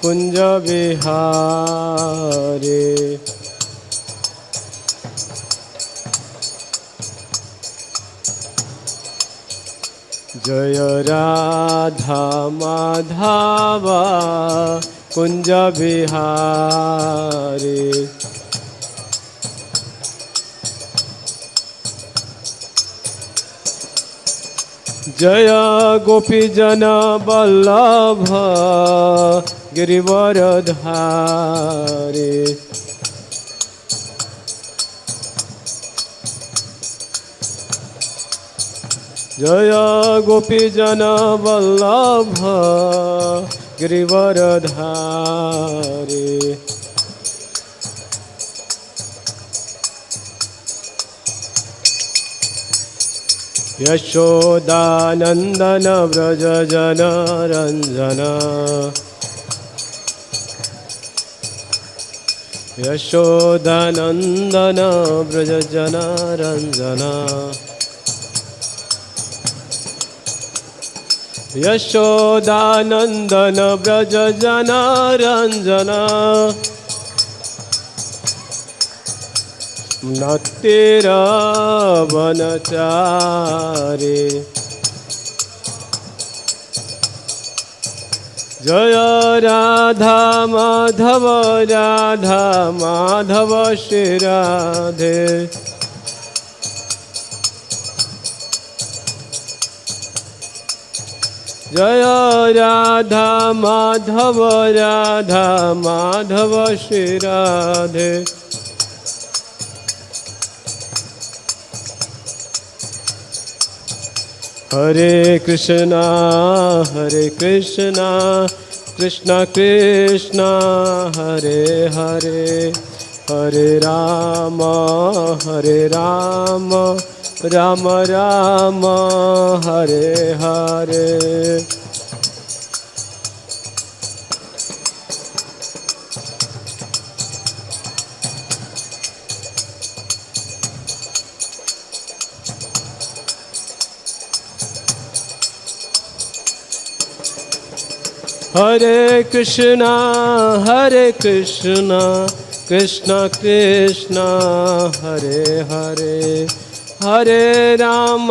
कुंज विहारी। जय राधा माधव कुंज विहारी। जय गोपी जन वल्लभ गिरिवरधारी। जय गोपी जन वल्लभ गिरिवरधारी। यशोदानंदन व्रज जन रंजन। यशोदानंदन व्रज जन रंजन। यशोदानंदन व्रज जन रंजन। नत्तेरा वनचारी। जय राधा माधव राधा माधव श्री राधे। जय राधा माधव राधा माधव श्री राधे। हरे कृष्णा कृष्णा कृष्णा हरे हरे। हरे राम राम राम हरे हरे। हरे कृष्णा कृष्णा कृष्णा हरे हरे। हरे राम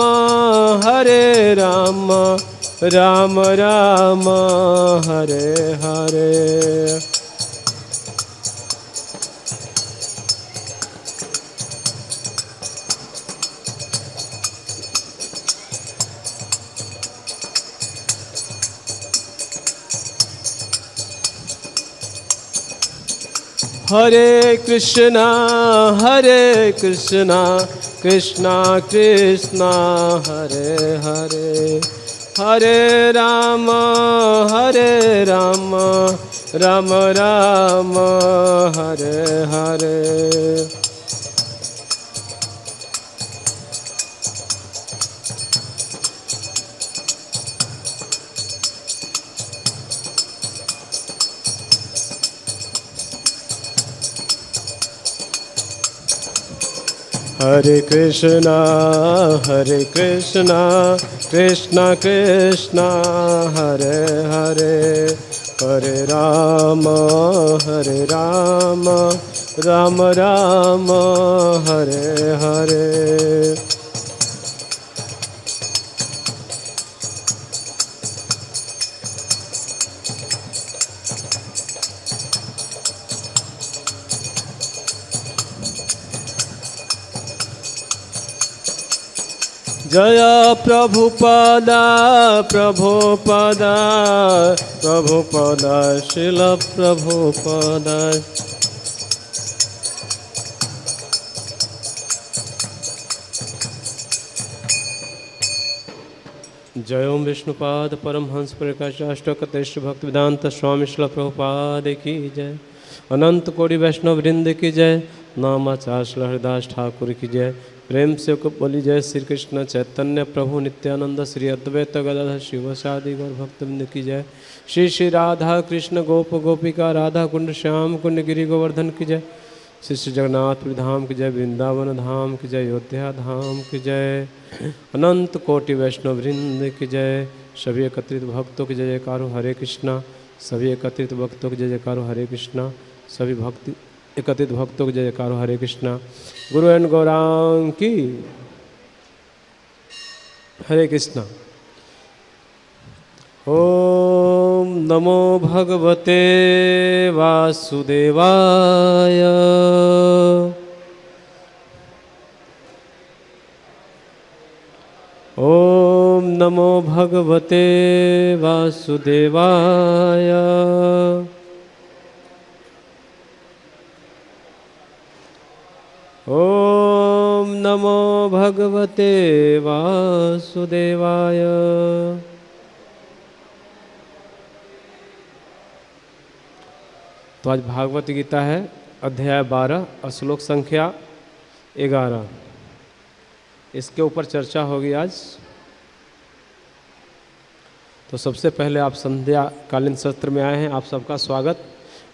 राम राम हरे हरे। हरे कृष्णा कृष्णा कृष्णा हरे हरे। हरे राम राम राम हरे हरे। हरे कृष्णा कृष्णा कृष्णा हरे हरे। हरे राम राम राम हरे हरे। जय प्रभुपदा शिल प्रभुपदा। जय ओम विष्णुपाद परमहंस प्रकाशाष्टोत्तर भक्तिवेदांत स्वामी श्रील प्रभुपाद की जय। अनंत कोटि वैष्णव वृंद की जय। नामाचार्य हरिदास ठाकुर की जय। प्रेम से बोली जय श्री कृष्ण चैतन्य प्रभु नित्यानंद श्री अद्वैत गदाधर शिवसादि गौर भक्तवृंद की जय। श्री श्री राधा कृष्ण गोप गोपिका राधा कुंड श्याम कुंड गिरि गोवर्धन की जय। श्री श्री जगन्नाथ धाम की जय। वृंदावन धाम की जय। अयोध्या धाम की जय। अनंत कोटि वैष्णव वृंद की जय। सभी एकत्रित भक्तों की जय जयकार हो हरे कृष्णा। सभी एकत्रित भक्तों की जय जयकार हो हरे कृष्णा। सभी भक्ति एकत्रित भक्तों की जय जयकार हो हरे कृष्णा। गुरु एंड गौरांग की हरे कृष्णा। ओम नमो भगवते वासुदेवाय। ओम नमो भगवते वासुदेवाय। ओम नमो भगवते वासुदेवाय। तो आज भागवत गीता है, अध्याय 12 और श्लोक संख्या 11। इसके ऊपर चर्चा होगी आज। तो सबसे पहले आप संध्या कालीन सत्र में आए हैं, आप सबका स्वागत।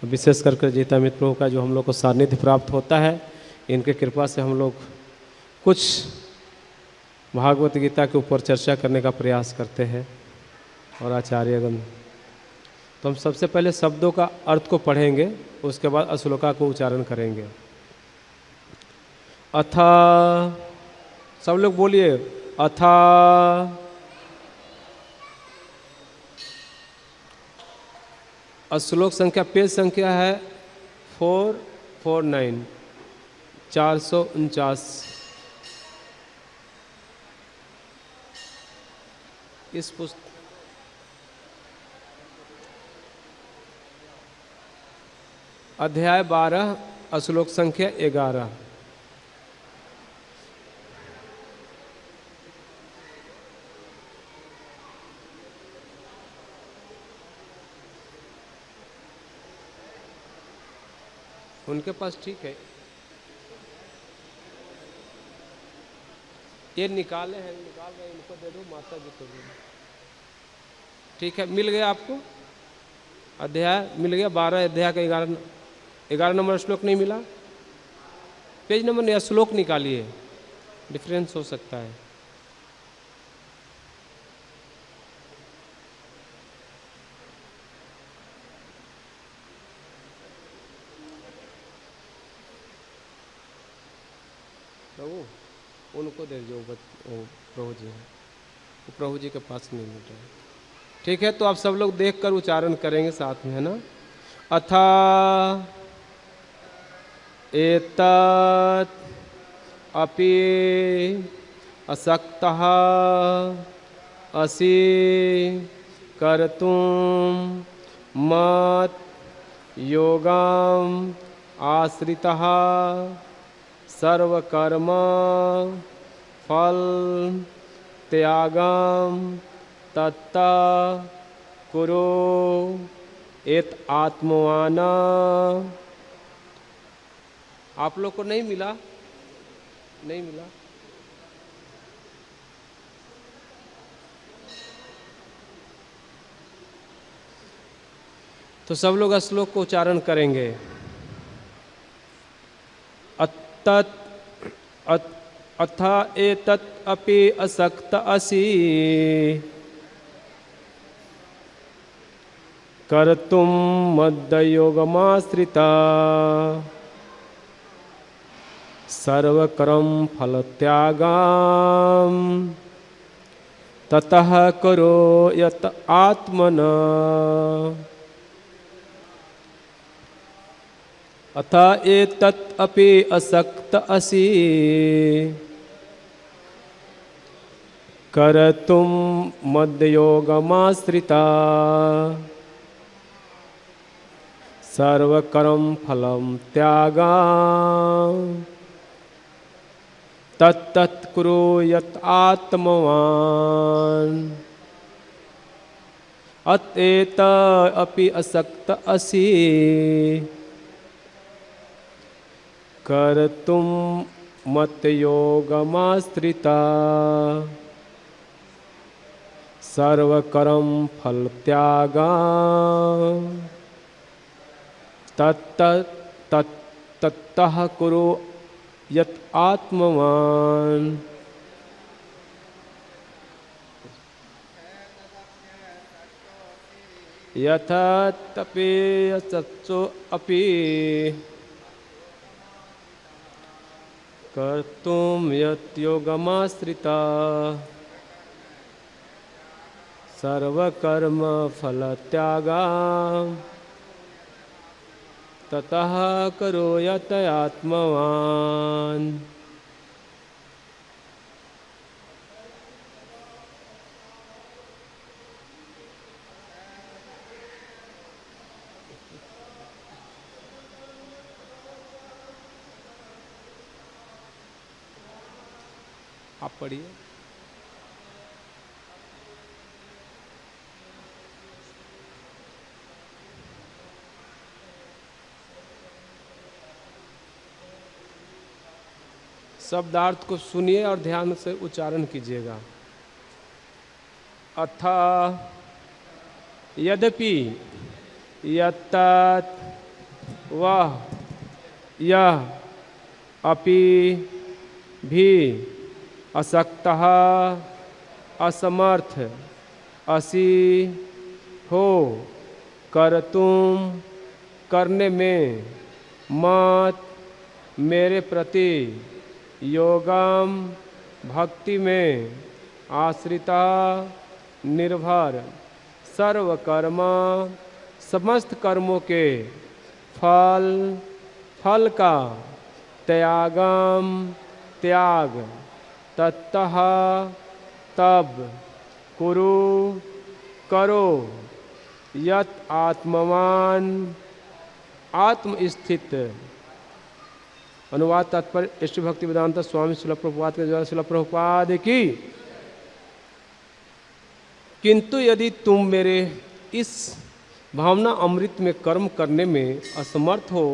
विशेष करके जीतामित प्रभु का जो हम लोग को सानिध्य प्राप्त होता है, इनके कृपा से हम लोग कुछ भागवत गीता के ऊपर चर्चा करने का प्रयास करते हैं। और आचार्यगण, तो हम सबसे पहले शब्दों का अर्थ को पढ़ेंगे, उसके बाद श्लोका को उच्चारण करेंगे। अथा, सब लोग बोलिए अथा। श्लोक संख्या, पेज संख्या है 449, 449। इस पुस्तक अध्याय 12 श्लोक संख्या 11। उनके पास ठीक है, ये निकाले हैं, निकाल रहे, इनको दे दो, माता जी को दे दो। ठीक है, मिल गया आपको अध्याय, मिल गया 12 अध्याय का 11 नंबर श्लोक नहीं मिला? पेज नंबर या श्लोक निकालिए, डिफरेंस हो सकता है। प्रभु उनको दे जो प्रभु जी हैं, वो प्रभु जी के पास नहीं मिल रहा है। ठीक है, तो आप सब लोग देखकर उच्चारण करेंगे साथ में, है ना। अथा एतत् अपि असक्तः असि कर्तुं मत् योगम् आश्रितः सर्वकर्म फल त्यागम तत्त कुरु एत आत्मवान। आप लोग को नहीं मिला? नहीं मिला? तो सब लोग श्लोक को उच्चारण करेंगे। अथ एतत् अपि असक्त असि कर्तुं मद्योगमाश्रिता सर्वकर्म फलत्यागं ततः करो यत आत्मना। अथ एतत् अपि असक्त असि कर्तुं मद्योगमाश्रिता सर्वकर्म फलं त्यागं तत्तत् कुरु यत् आत्मवान्। अतएत अपि असक्त असि कर्तुं मद्योगमाश्रिता सर्वकर्म फल त्यागं तत्तः कुरु यत् आत्मवान्। यथा तपेयसत्सो अपि कर्तुं यत्योगमाश्रिता सर्वकर्मफलत्यागा ततः करो यत आत्मवान्। आप पढ़िए। शब्दार्थ को सुनिए और ध्यान से उच्चारण कीजिएगा। अथ यद्यपि यत्तत् वह यह अपि भी अशक्तः असमर्थ असि हो कर्तुम करने में मत मेरे प्रति योगम भक्ति में आश्रिता निर्भर सर्वकर्म समस्त कर्मों के फल का त्यागम त्याग ततः तब कुरु करो यत आत्मवान आत्मस्थित। अनुवाद तात्पर्य इष्ट भक्ति वेदांत स्वामी शिल प्रभुपाद के द्वारा शिल प्रभुपाद की। किंतु यदि तुम मेरे इस भावना अमृत में कर्म करने में असमर्थ हो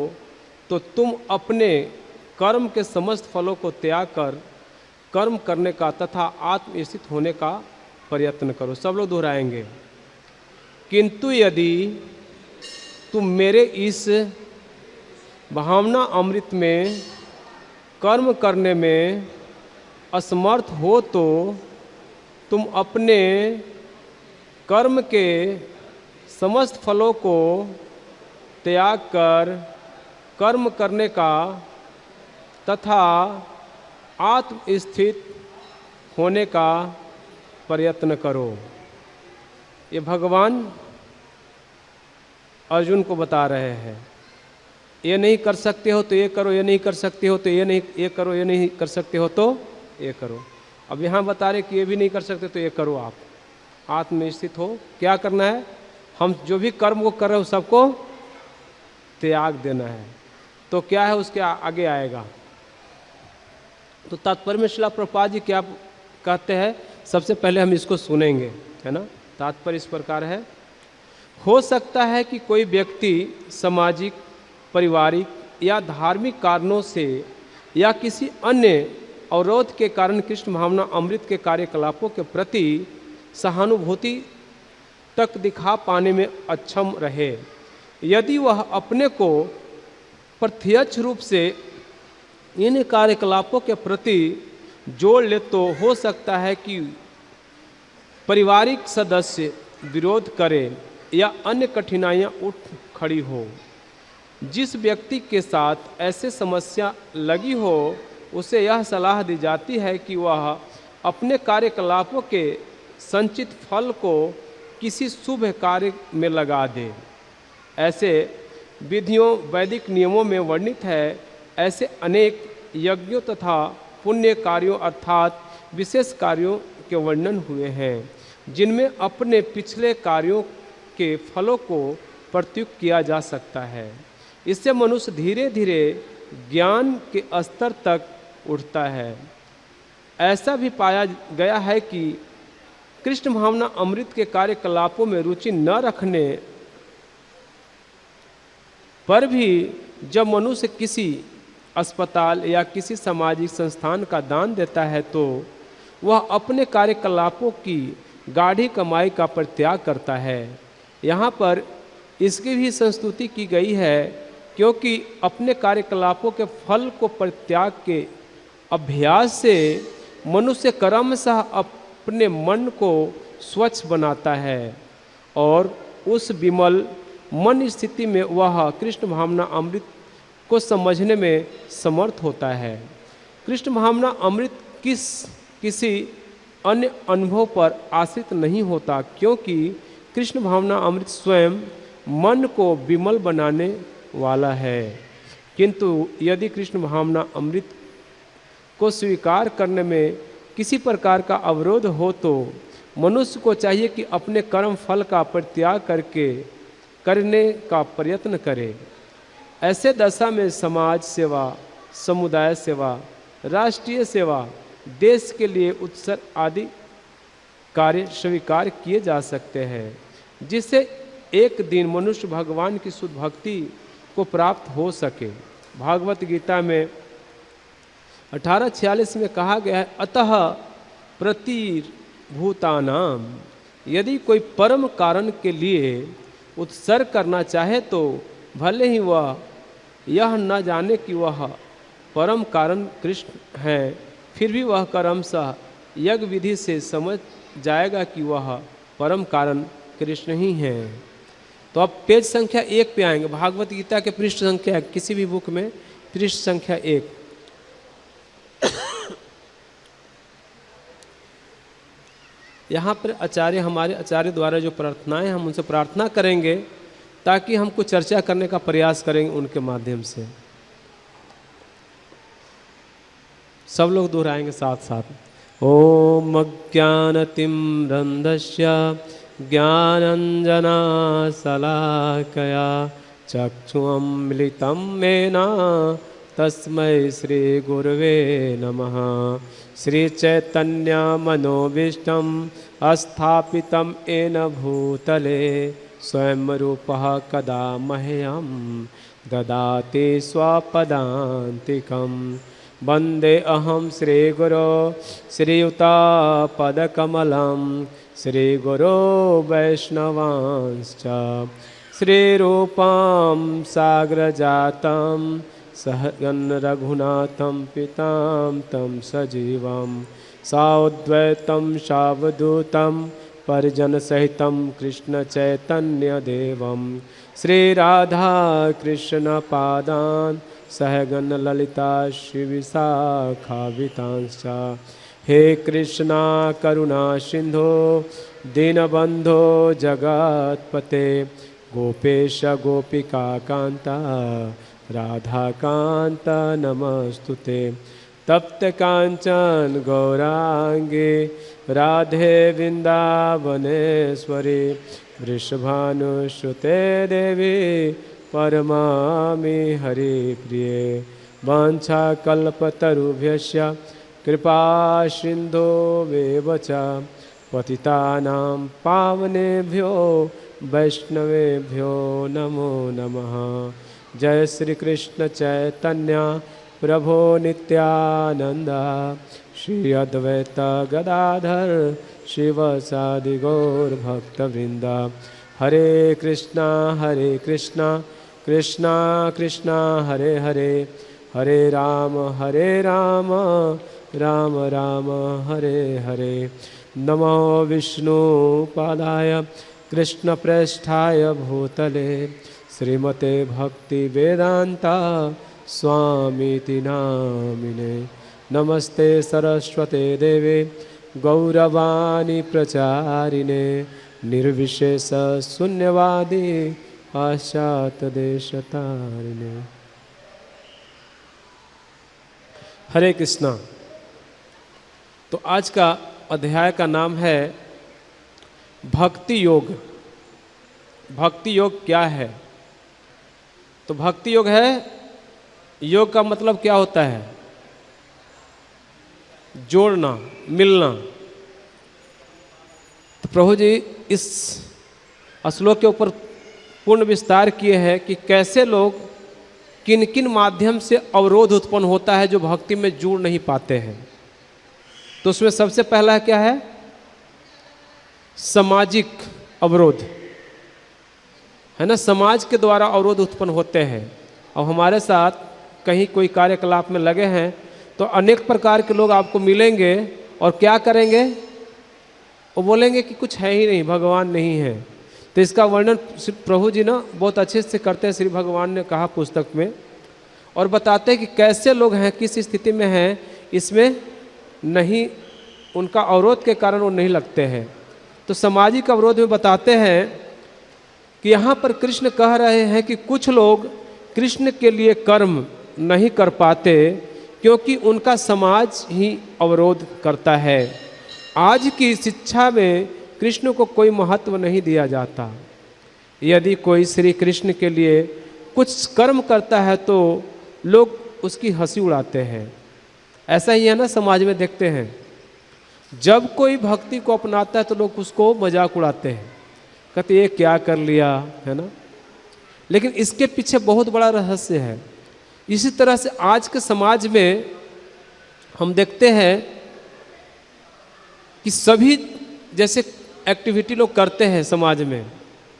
तो तुम अपने कर्म के समस्त फलों को त्याग कर कर्म करने का तथा आत्मस्थित होने का प्रयत्न करो। सब लोग दोहराएंगे। किंतु यदि तुम मेरे इस भावना अमृत में कर्म करने में असमर्थ हो तो तुम अपने कर्म के समस्त फलों को त्याग कर कर्म करने का तथा आत्मस्थित होने का प्रयत्न करो। ये भगवान अर्जुन को बता रहे हैं। ये नहीं कर सकते हो तो ये करो, ये नहीं कर सकते हो तो ये करो, ये नहीं कर सकते हो तो ये करो। अब यहाँ बता रहे कि ये भी नहीं कर सकते तो ये करो। आप आत्मस्थित हो, क्या करना है? हम जो भी कर्म को कर रहे हो सबको त्याग देना है। तो क्या है उसके आगे आएगा। तो तात्पर्य में श्रील प्रभुपाद जी क्या कहते हैं, सबसे पहले हम इसको सुनेंगे, है ना। तात्पर्य इस प्रकार है। हो सकता है कि कोई व्यक्ति सामाजिक, पारिवारिक या धार्मिक कारणों से या किसी अन्य अवरोध के कारण कृष्ण भावना अमृत के कार्यकलापों के प्रति सहानुभूति तक दिखा पाने में अक्षम रहे। यदि वह अपने को प्रत्यक्ष रूप से इन कार्यकलापों के प्रति जोड़ ले तो हो सकता है कि पारिवारिक सदस्य विरोध करें या अन्य कठिनाइयाँ उठ खड़ी हो। जिस व्यक्ति के साथ ऐसे समस्या लगी हो उसे यह सलाह दी जाती है कि वह अपने कार्यकलापों के संचित फल को किसी शुभ कार्य में लगा दे। ऐसे विधियों वैदिक नियमों में वर्णित है। ऐसे अनेक यज्ञों तथा पुण्य कार्यों अर्थात विशेष कार्यों के वर्णन हुए हैं जिनमें अपने पिछले कार्यों के फलों को प्रत्युक्त किया जा सकता है। इससे मनुष्य धीरे धीरे ज्ञान के स्तर तक उठता है। ऐसा भी पाया गया है कि कृष्ण भावना अमृत के कार्यकलापों में रुचि न रखने पर भी जब मनुष्य किसी अस्पताल या किसी सामाजिक संस्थान का दान देता है तो वह अपने कार्यकलापों की गाढ़ी कमाई का परित्याग करता है। यहाँ पर इसकी भी संस्तुति की गई है क्योंकि अपने कार्यकलापों के फल को परित्याग के अभ्यास से मनुष्य क्रमशः अपने मन को स्वच्छ बनाता है और उस विमल मन स्थिति में वह कृष्ण भावना अमृत को समझने में समर्थ होता है। कृष्ण भावना अमृत किसी अन्य अनुभव पर आश्रित नहीं होता, क्योंकि कृष्ण भावना अमृत स्वयं मन को विमल बनाने वाला है। किंतु यदि कृष्ण भावना अमृत को स्वीकार करने में किसी प्रकार का अवरोध हो तो मनुष्य को चाहिए कि अपने कर्म फल का परित्याग करने का प्रयत्न करे। ऐसे दशा में समाज सेवा, समुदाय सेवा, राष्ट्रीय सेवा, देश के लिए उत्सर्ग आदि कार्य स्वीकार किए जा सकते हैं, जिससे एक दिन मनुष्य भगवान की शुद्ध भक्ति को प्राप्त हो सके। भागवत गीता में 1846 में कहा गया है, अतः प्रतिभूतानाम, यदि कोई परम कारण के लिए उत्सर्ग करना चाहे तो भले ही वह यह न जाने कि वह परम कारण कृष्ण है, फिर भी वह क्रमशः यज्ञ विधि से समझ जाएगा कि वह परम कारण कृष्ण ही है। तो अब पेज संख्या 1 पे आएंगे, भागवत गीता के पृष्ठ संख्या, किसी भी बुक में पृष्ठ संख्या 1। यहाँ पर हमारे आचार्य द्वारा जो प्रार्थनाएं, हम उनसे प्रार्थना करेंगे ताकि हम कुछ चर्चा करने का प्रयास करेंगे उनके माध्यम से। सब लोग दोहराएंगे साथ साथ। ओम अज्ञानतिम्रन्धस्य ज्ञानञ्जनशलाकया चक्षुरुन्मीलितं येन तस्मै श्रीगुरवे नमः। श्रीचैतन्यमनोभीष्टं स्थापितं येन भूतले स्वयं रूपः कदा मह्यं ददाति स्वपदान्तिकं। वन्दे अहं श्रीगुरो श्रीयुतापदकमलं श्रीगुरो वैष्णवांश्च श्रीरूपं साग्रजातं सहगण रघुनाथं पितां तं सजीवं साद्वैतं सावधूतं परिजनसहितं कृष्णचैतन्यदेवं श्रीराधाकृष्णपादान् सहगण ललिता श्रीविशाखान्वितांश्च। हे कृष्णा करुणा सिंधो दीनबंधो जगत्पते गोपेश गोपिका कांता राधाकांत नमस्तुते। तप्त कांचन गौरांगे राधे वृंदावनेश्वरी वृषभानुसुते देवी परमामि हरि प्रिये। वाञ्छाकल्पतरुभ्यश्च कृपा सिन्धुभ्येव च पतितानां पावनेभ्यो वैष्णवेभ्यो नमो नमः। जय श्री कृष्ण चैतन्य प्रभो नित्यानंद श्री अद्वैत गदाधर शिवसादि गौर भक्तवृंद। हरे कृष्णा कृष्णा कृष्णा हरे हरे, हरे राम राम राम हरे हरे। नमो विष्णुपादाय कृष्णप्रेष्ठाय भूतले श्रीमते भक्ति वेदांता स्वामीति नामिने। नमस्ते सरस्वते देवे गौरवाणी प्रचारिणे निर्विशेष शून्यवादी पाश्चात देशतारिणे। हरे कृष्णा। तो आज का अध्याय का नाम है भक्ति योग। भक्ति योग क्या है? तो भक्ति योग है, योग का मतलब क्या होता है? जोड़ना, मिलना। तो प्रभु जी इस श्लोक के ऊपर पूर्ण विस्तार किए हैं कि कैसे लोग किन किन माध्यम से अवरोध उत्पन्न होता है जो भक्ति में जुड़ नहीं पाते हैं। तो उसमें सबसे पहला क्या है? सामाजिक अवरोध है ना। समाज के द्वारा अवरोध उत्पन्न होते हैं। अब हमारे साथ कहीं कोई कार्यकलाप में लगे हैं तो अनेक प्रकार के लोग आपको मिलेंगे और क्या करेंगे? वो बोलेंगे कि कुछ है ही नहीं, भगवान नहीं है। तो इसका वर्णन प्रभु जी ना बहुत अच्छे से करते हैं, श्री भगवान ने कहा पुस्तक में, और बताते हैं कि कैसे लोग हैं, किस स्थिति में हैं, इसमें नहीं, उनका अवरोध के कारण वो नहीं लगते हैं। तो सामाजिक अवरोध में बताते हैं कि यहाँ पर कृष्ण कह रहे हैं कि कुछ लोग कृष्ण के लिए कर्म नहीं कर पाते क्योंकि उनका समाज ही अवरोध करता है। आज की शिक्षा में कृष्ण को कोई महत्व नहीं दिया जाता। यदि कोई श्री कृष्ण के लिए कुछ कर्म करता है तो लोग उसकी हंसी उड़ाते हैं। ऐसा ही है ना, समाज में देखते हैं, जब कोई भक्ति को अपनाता है तो लोग उसको मजाक उड़ाते हैं, कहते ये क्या कर लिया, है ना। लेकिन इसके पीछे बहुत बड़ा रहस्य है। इसी तरह से आज के समाज में हम देखते हैं कि सभी जैसे एक्टिविटी लोग करते हैं समाज में,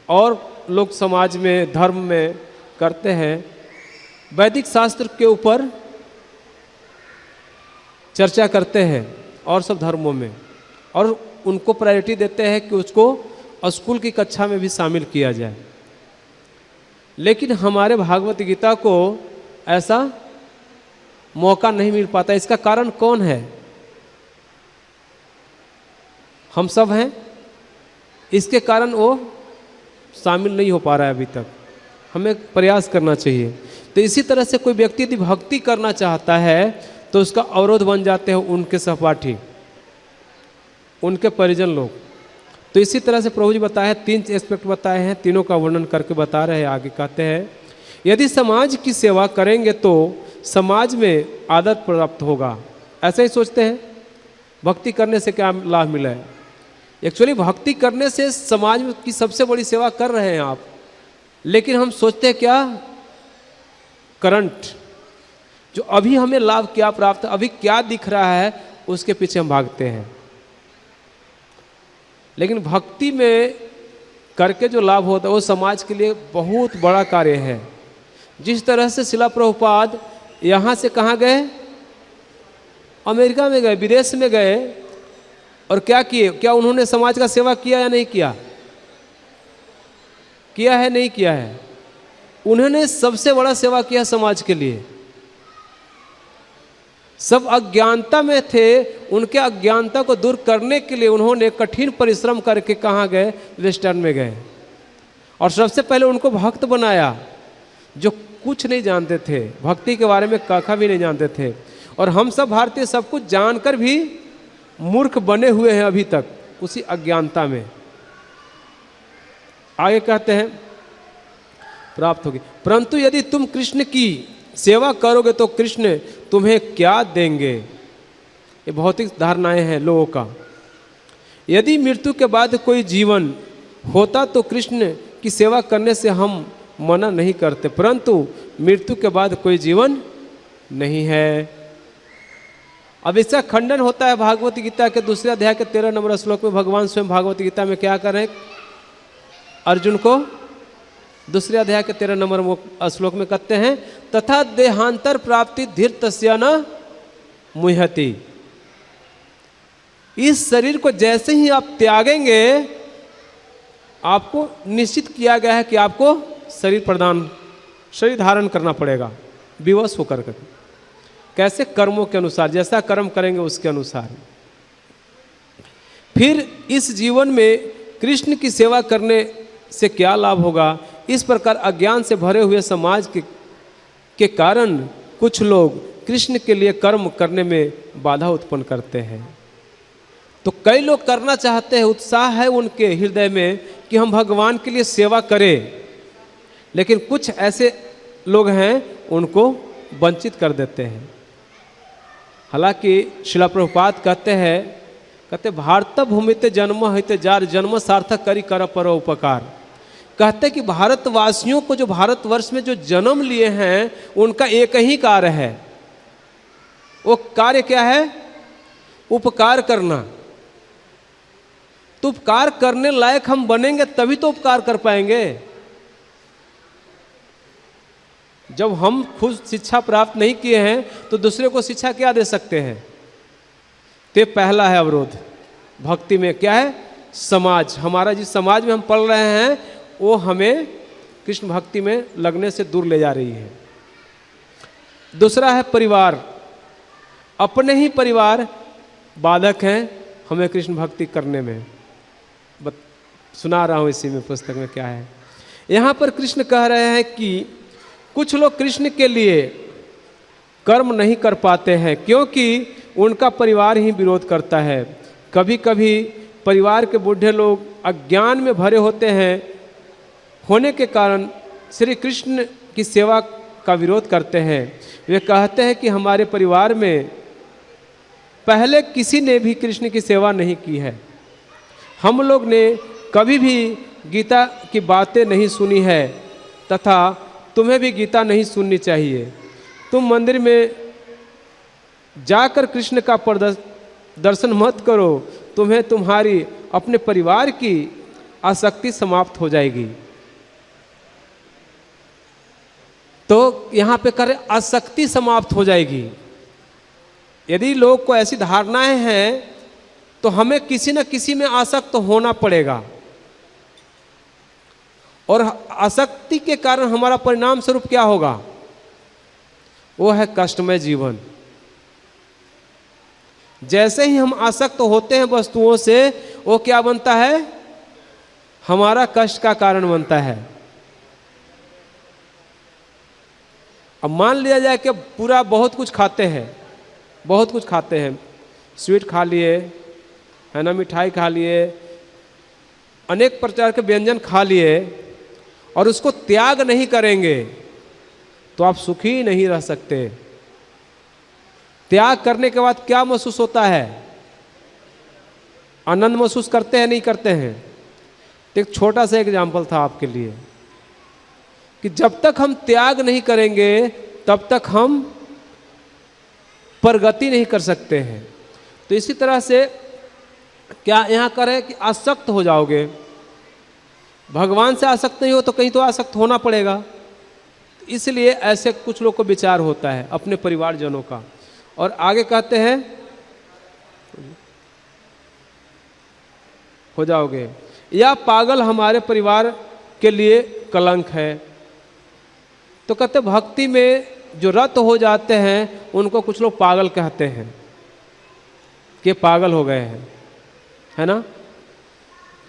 और लोग समाज में धर्म में करते हैं, वैदिक शास्त्र के ऊपर चर्चा करते हैं और सब धर्मों में, और उनको प्रायोरिटी देते हैं कि उसको स्कूल की कक्षा में भी शामिल किया जाए। लेकिन हमारे भागवत गीता को ऐसा मौका नहीं मिल पाता। इसका कारण कौन है? हम सब हैं। इसके कारण वो शामिल नहीं हो पा रहा है अभी तक। हमें प्रयास करना चाहिए। तो इसी तरह से कोई व्यक्ति यदि भक्ति करना चाहता है तो उसका अवरोध बन जाते हैं उनके सहपाठी, उनके परिजन लोग। तो इसी तरह से प्रभु जी बताए हैं, 3 एस्पेक्ट बताए हैं, तीनों का वर्णन करके बता रहे हैं। आगे कहते हैं, यदि समाज की सेवा करेंगे तो समाज में आदर प्राप्त होगा। ऐसा ही सोचते हैं, भक्ति करने से क्या लाभ मिला है? एक्चुअली भक्ति करने से समाज की सबसे बड़ी सेवा कर रहे हैं आप। लेकिन हम सोचते हैं क्या, करंट जो अभी हमें लाभ क्या प्राप्त, अभी क्या दिख रहा है, उसके पीछे हम भागते हैं। लेकिन भक्ति में करके जो लाभ होता है वो समाज के लिए बहुत बड़ा कार्य है। जिस तरह से शिला प्रभुपाद यहाँ से कहाँ गए, अमेरिका में गए, विदेश में गए, और क्या किए? क्या उन्होंने समाज का सेवा किया या नहीं किया? किया है, नहीं किया है? उन्होंने सबसे बड़ा सेवा किया समाज के लिए। सब अज्ञानता में थे, उनके अज्ञानता को दूर करने के लिए उन्होंने कठिन परिश्रम करके कहाँ गए? वेस्टर्न में गए, और सबसे पहले उनको भक्त बनाया, जो कुछ नहीं जानते थे, भक्ति के बारे में कखा भी नहीं जानते थे। और हम सब भारतीय सब कुछ जानकर भी मूर्ख बने हुए हैं अभी तक, उसी अज्ञानता में। आगे कहते हैं, प्राप्त होगी, परंतु यदि तुम कृष्ण की सेवा करोगे तो कृष्ण तुम्हें क्या देंगे? ये भौतिक धारणाएं हैं लोगों का। यदि मृत्यु के बाद कोई जीवन होता तो कृष्ण की सेवा करने से हम मना नहीं करते, परंतु मृत्यु के बाद कोई जीवन नहीं है। अब इसका खंडन होता है भागवत गीता के 2 अध्याय के 13 नंबर श्लोक में। भगवान स्वयं भागवत गीता में क्या कर रहे हैं? अर्जुन को 2 अध्याय के 13 नंबर श्लोक में कहते हैं, तथा देहांतर प्राप्ति धीर तस्या न मुह्यति। इस शरीर को जैसे ही आप त्यागेंगे, आपको निश्चित किया गया है कि आपको शरीर धारण करना पड़ेगा, विवश होकर के। कैसे? कर्मों के अनुसार, जैसा कर्म करेंगे उसके अनुसार। फिर इस जीवन में कृष्ण की सेवा करने से क्या लाभ होगा? इस प्रकार अज्ञान से भरे हुए समाज के कारण कुछ लोग कृष्ण के लिए कर्म करने में बाधा उत्पन्न करते हैं। तो कई लोग करना चाहते हैं, उत्साह है उनके हृदय में कि हम भगवान के लिए सेवा करें, लेकिन कुछ ऐसे लोग हैं उनको वंचित कर देते हैं। हालांकि शिला प्रभुपाद कहते भारत भूमिते जन्म हिते जार जन्म सार्थक करी कर परो उपकार। कहते कि भारतवासियों को, जो भारतवर्ष में जो जन्म लिए हैं, उनका एक ही कार्य है। वो कार्य क्या है? उपकार करना। तो उपकार करने लायक हम बनेंगे तभी तो उपकार कर पाएंगे। जब हम खुद शिक्षा प्राप्त नहीं किए हैं तो दूसरे को शिक्षा क्या दे सकते हैं? तो पहला है अवरोध भक्ति में, क्या है? समाज, हमारा जिस समाज में हम पल रहे हैं वो हमें कृष्ण भक्ति में लगने से दूर ले जा रही है। दूसरा है परिवार, अपने ही परिवार बाधक हैं हमें कृष्ण भक्ति करने में। सुना रहा हूँ इसी में पुस्तक में क्या है। यहाँ पर कृष्ण कह रहे हैं कि कुछ लोग कृष्ण के लिए कर्म नहीं कर पाते हैं क्योंकि उनका परिवार ही विरोध करता है। कभी कभी परिवार के बूढ़े लोग अज्ञान में भरे होते हैं, होने के कारण श्री कृष्ण की सेवा का विरोध करते हैं। वे कहते हैं कि हमारे परिवार में पहले किसी ने भी कृष्ण की सेवा नहीं की है, हम लोग ने कभी भी गीता की बातें नहीं सुनी है तथा तुम्हें भी गीता नहीं सुननी चाहिए। तुम मंदिर में जाकर कृष्ण का दर्शन मत करो, तुम्हें तुम्हारी अपने परिवार की आसक्ति समाप्त हो जाएगी। तो यहाँ पे करें आसक्ति समाप्त हो जाएगी। यदि लोग को ऐसी धारणाएं हैं तो हमें किसी न किसी में आसक्त होना पड़ेगा और आसक्ति के कारण हमारा परिणाम स्वरूप क्या होगा, वो है कष्टमय जीवन। जैसे ही हम आसक्त होते हैं वस्तुओं से, वो क्या बनता है, हमारा कष्ट का कारण बनता है। अब मान लिया जाए कि पूरा बहुत कुछ खाते हैं, बहुत कुछ खाते हैं, स्वीट खा लिए है ना, मिठाई खा लिए, अनेक प्रकार के व्यंजन खा लिए और उसको त्याग नहीं करेंगे तो आप सुखी नहीं रह सकते। त्याग करने के बाद क्या महसूस होता है, आनंद महसूस करते हैं नहीं करते हैं। तो एक छोटा सा एग्जाम्पल था आपके लिए कि जब तक हम त्याग नहीं करेंगे तब तक हम प्रगति नहीं कर सकते हैं। तो इसी तरह से क्या यहाँ करें कि आसक्त हो जाओगे, भगवान से आसक्त नहीं हो तो कहीं तो आसक्त होना पड़ेगा। इसलिए ऐसे कुछ लोग को विचार होता है अपने परिवारजनों का। और आगे कहते हैं हो जाओगे, या पागल हमारे परिवार के लिए कलंक है। तो कहते भक्ति में जो रत हो जाते हैं उनको कुछ लोग पागल कहते हैं कि पागल हो गए हैं, है ना।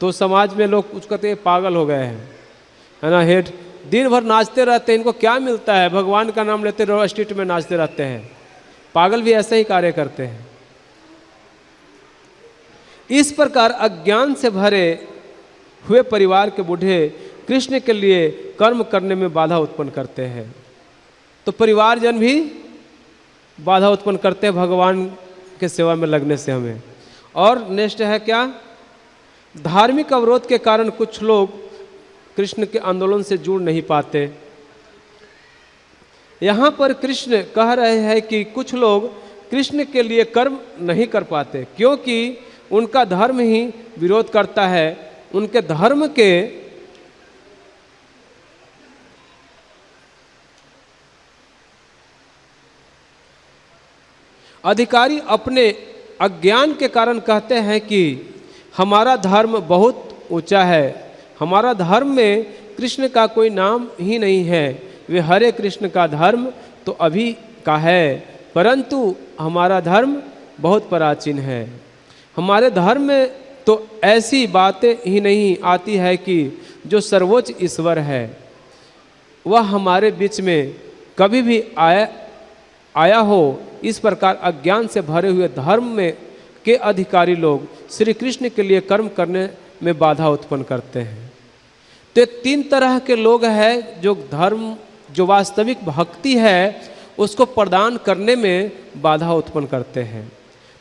तो समाज में लोग कुछ कहते हैं पागल हो गए हैं, है ना। हेड दिन भर नाचते रहते हैं, इनको क्या मिलता है, भगवान का नाम लेते रहो, स्ट्रीट में नाचते रहते हैं। पागल भी ऐसे ही कार्य करते हैं। इस प्रकार अज्ञान से भरे हुए परिवार के बूढ़े कृष्ण के लिए कर्म करने में बाधा उत्पन्न करते हैं। तो परिवारजन भी बाधा उत्पन्न करते हैं भगवान के सेवा में लगने से हमें। और नेक्स्ट है क्या, धार्मिक अवरोध के कारण कुछ लोग कृष्ण के आंदोलन से जुड़ नहीं पाते। यहाँ पर कृष्ण कह रहे हैं कि कुछ लोग कृष्ण के लिए कर्म नहीं कर पाते क्योंकि उनका धर्म ही विरोध करता है। उनके धर्म के अधिकारी अपने अज्ञान के कारण कहते हैं कि हमारा धर्म बहुत ऊंचा है, हमारा धर्म में कृष्ण का कोई नाम ही नहीं है। वे हरे कृष्ण का धर्म तो अभी का है, परंतु हमारा धर्म बहुत प्राचीन है। हमारे धर्म में तो ऐसी बातें ही नहीं आती है कि जो सर्वोच्च ईश्वर है वह हमारे बीच में कभी भी आया हो। इस प्रकार अज्ञान से भरे हुए धर्म में के अधिकारी लोग श्री कृष्ण के लिए कर्म करने में बाधा उत्पन्न करते हैं। तो तीन तरह के लोग हैं जो धर्म, जो वास्तविक भक्ति है उसको प्रदान करने में बाधा उत्पन्न करते हैं।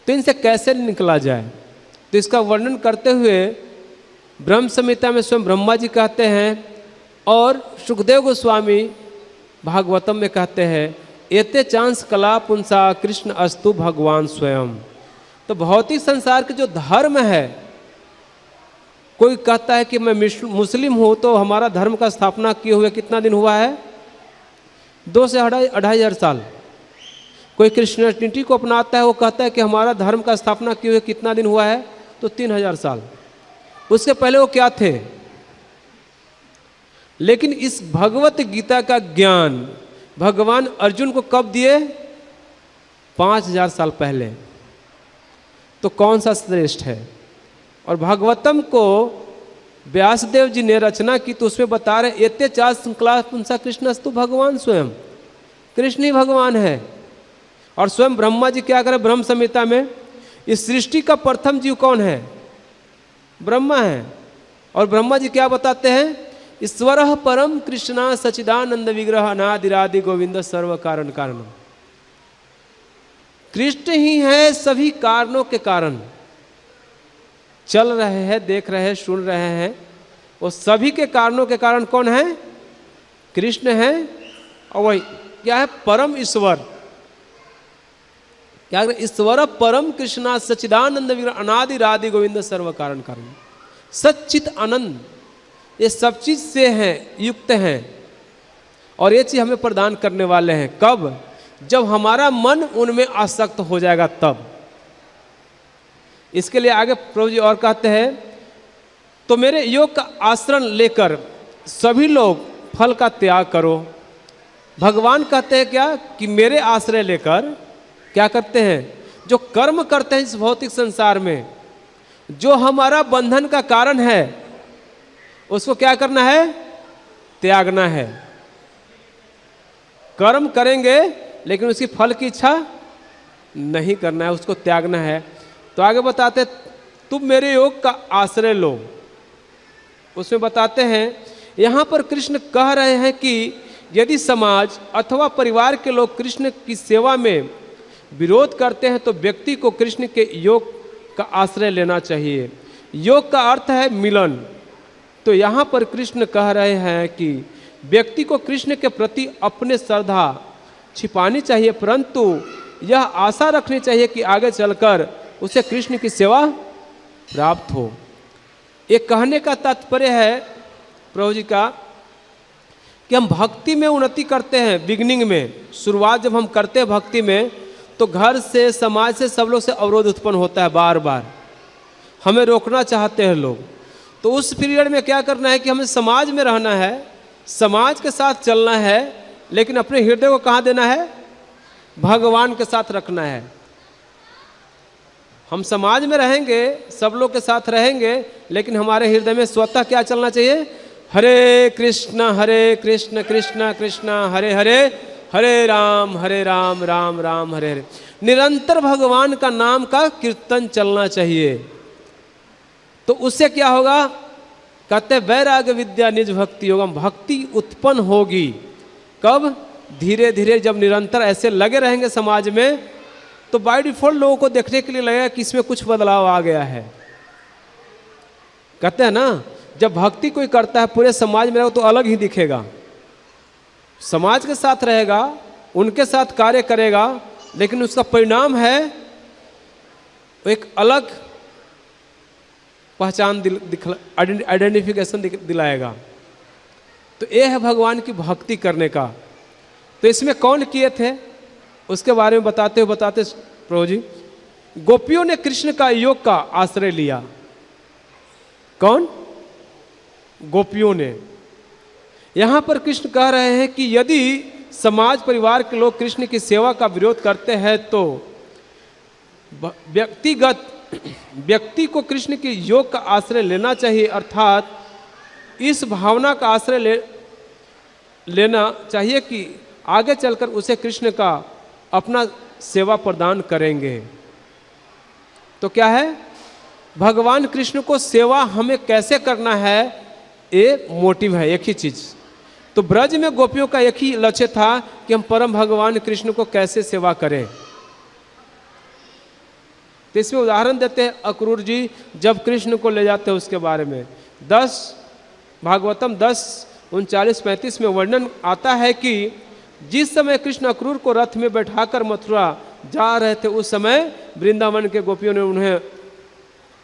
तो इनसे कैसे निकला जाए, तो इसका वर्णन करते हुए ब्रह्म संहिता में स्वयं ब्रह्मा जी कहते हैं और सुखदेव गोस्वामी भागवतम में कहते हैं, एते चांस कला पुंसा कृष्ण अस्तु भगवान स्वयं। तो भौतिक संसार के जो धर्म है, कोई कहता है कि मैं मुस्लिम हूँ तो हमारा धर्म का स्थापना किए हुए कितना दिन हुआ है, 2 से 2,500 साल। कोई क्रिश्चियनिटी को अपनाता है, वो कहता है कि हमारा धर्म का स्थापना किए हुए कितना दिन हुआ है, तो 3,000 साल। उसके पहले वो क्या थे? लेकिन इस भगवत गीता का ज्ञान भगवान अर्जुन को कब दिए? 5000 साल पहले। तो कौन सा श्रेष्ठ है? और भागवतम को व्यासदेव जी ने रचना की तो उसमें बता रहे एते चार संकला पुंसा कृष्णस्तु, भगवान स्वयं कृष्ण ही भगवान है। और स्वयं ब्रह्मा जी क्या करें ब्रह्म संहिता में, इस सृष्टि का प्रथम जीव कौन है? ब्रह्मा है। और ब्रह्मा जी क्या बताते हैं? ईश्वर परम कृष्णा सचिदानंद विग्रह अनादिरादि गोविंद सर्व कारण कारण। कृष्ण ही है सभी कारणों के कारण, चल रहे हैं, देख रहे हैं, सुन रहे हैं, वो सभी के कारणों के कारण कौन है? कृष्ण है। और वही क्या है? परम ईश्वर। क्या ईश्वर परम कृष्णा सच्चिदानंद विग्रह अनादिरादि गोविंद सर्व कारण कारण। सच्चित आनंद ये सब चीज से हैं, युक्त हैं, और ये चीज हमें प्रदान करने वाले हैं। कब? जब हमारा मन उनमें आसक्त हो जाएगा तब। इसके लिए आगे प्रभु जी और कहते हैं, तो मेरे योग का आश्रय लेकर सभी लोग फल का त्याग करो। भगवान कहते हैं क्या? कि मेरे आश्रय लेकर क्या करते हैं? जो कर्म करते हैं इस भौतिक संसार में, जो हमारा बंधन का कारण है, उसको क्या करना है? त्यागना है। कर्म करेंगे लेकिन उसकी फल की इच्छा नहीं करना है, उसको त्यागना है। तो आगे बताते तुम मेरे योग का आश्रय लो। उसमें बताते हैं यहां पर कृष्ण कह रहे हैं कि यदि समाज अथवा परिवार के लोग कृष्ण की सेवा में विरोध करते हैं तो व्यक्ति को कृष्ण के योग का आश्रय लेना चाहिए। योग का अर्थ है मिलन। तो यहाँ पर कृष्ण कह रहे हैं कि व्यक्ति को कृष्ण के प्रति अपने श्रद्धा छिपानी चाहिए, परंतु यह आशा रखनी चाहिए कि आगे चलकर उसे कृष्ण की सेवा प्राप्त हो। ये कहने का तात्पर्य है प्रभु जी का कि हम भक्ति में उन्नति करते हैं। बिगनिंग में, शुरुआत जब हम करते हैं भक्ति में, तो घर से, समाज से, सब लोग से अवरोध उत्पन्न होता है, बार बार हमें रोकना चाहते हैं लोग। तो उस पीरियड में क्या करना है कि हमें समाज में रहना है, समाज के साथ चलना है, लेकिन अपने हृदय को कहाँ देना है? भगवान के साथ रखना है। हम समाज में रहेंगे, सब लोग के साथ रहेंगे, लेकिन हमारे हृदय में स्वतः क्या चलना चाहिए? हरे कृष्ण कृष्ण कृष्ण हरे हरे, हरे राम राम राम हरे हरे। निरंतर भगवान का नाम का कीर्तन चलना चाहिए। तो उससे क्या होगा? कहते वैराग्य विद्या निज भक्ति योगम। भक्ति उत्पन्न होगी कब? धीरे धीरे जब निरंतर ऐसे लगे रहेंगे समाज में, तो बाय डिफॉल्ट लोगों को देखने के लिए लगेगा कि इसमें कुछ बदलाव आ गया है। कहते हैं ना, जब भक्ति कोई करता है पूरे समाज में रहेगा तो अलग ही दिखेगा। समाज के साथ रहेगा, उनके साथ कार्य करेगा, लेकिन उसका परिणाम है एक अलग पहचान आइडेंटिफिकेशन दिलाएगा। तो ये है भगवान की भक्ति करने का। तो इसमें कौन किए थे उसके बारे में बताते प्रभु जी, गोपियों ने कृष्ण का योग का आश्रय लिया। कौन? गोपियों ने। यहां पर कृष्ण कह रहे हैं कि यदि समाज परिवार के लोग कृष्ण की सेवा का विरोध करते हैं तो व्यक्ति को कृष्ण के योग का आश्रय लेना चाहिए, अर्थात इस भावना का आश्रय लेना चाहिए कि आगे चलकर उसे कृष्ण का अपना सेवा प्रदान करेंगे। तो क्या है? भगवान कृष्ण को सेवा हमें कैसे करना है, ये मोटिव है, एक ही चीज। तो ब्रज में गोपियों का एक ही लक्ष्य था कि हम परम भगवान कृष्ण को कैसे सेवा करें। तो इसमें उदाहरण देते हैं अक्रूर जी, जब कृष्ण को ले जाते हैं उसके बारे में। भागवतम 10:39-35 में वर्णन आता है कि जिस समय कृष्ण अक्रूर को रथ में बैठाकर मथुरा जा रहे थे, उस समय वृंदावन के गोपियों ने उन्हें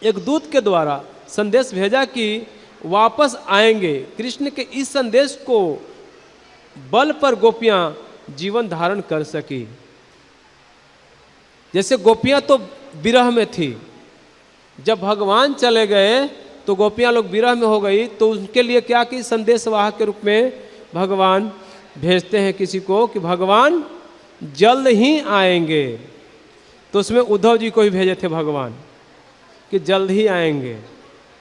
एक दूत के द्वारा संदेश भेजा कि वापस आएंगे। कृष्ण के इस संदेश को बल पर गोपियां जीवन धारण कर सकी। जैसे गोपियां तो विरह में थी, जब भगवान चले गए तो गोपियाँ लोग विरह में हो गई, तो उनके लिए क्या कि संदेशवाहक के रूप में भगवान भेजते हैं किसी को कि भगवान जल्द ही आएंगे। तो उसमें उद्धव जी को ही भेजे थे भगवान कि जल्द ही आएंगे।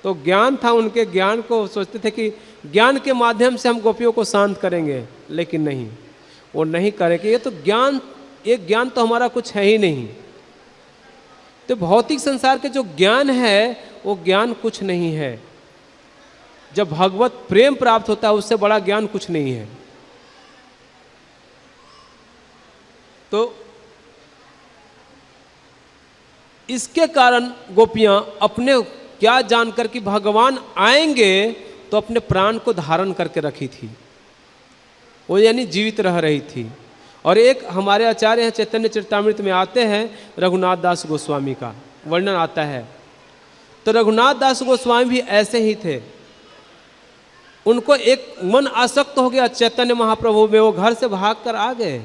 तो ज्ञान था, उनके ज्ञान को सोचते थे कि ज्ञान के माध्यम से हम गोपियों को शांत करेंगे, लेकिन नहीं, वो नहीं करेंगे। ये तो ज्ञान, ये ज्ञान तो हमारा कुछ है ही नहीं। तो भौतिक संसार के जो ज्ञान है वो ज्ञान कुछ नहीं है। जब भगवत प्रेम प्राप्त होता है उससे बड़ा ज्ञान कुछ नहीं है। तो इसके कारण गोपियां अपने क्या जानकर कि भगवान आएंगे तो अपने प्राण को धारण करके रखी थी, वो यानी जीवित रह रही थी। और एक हमारे आचार्य हैं चैतन्य चरितामृत में आते हैं, रघुनाथ दास गोस्वामी का वर्णन आता है। तो रघुनाथ दास गोस्वामी भी ऐसे ही थे। उनको एक मन आसक्त हो गया चैतन्य महाप्रभु में, वो घर से भागकर आ गए।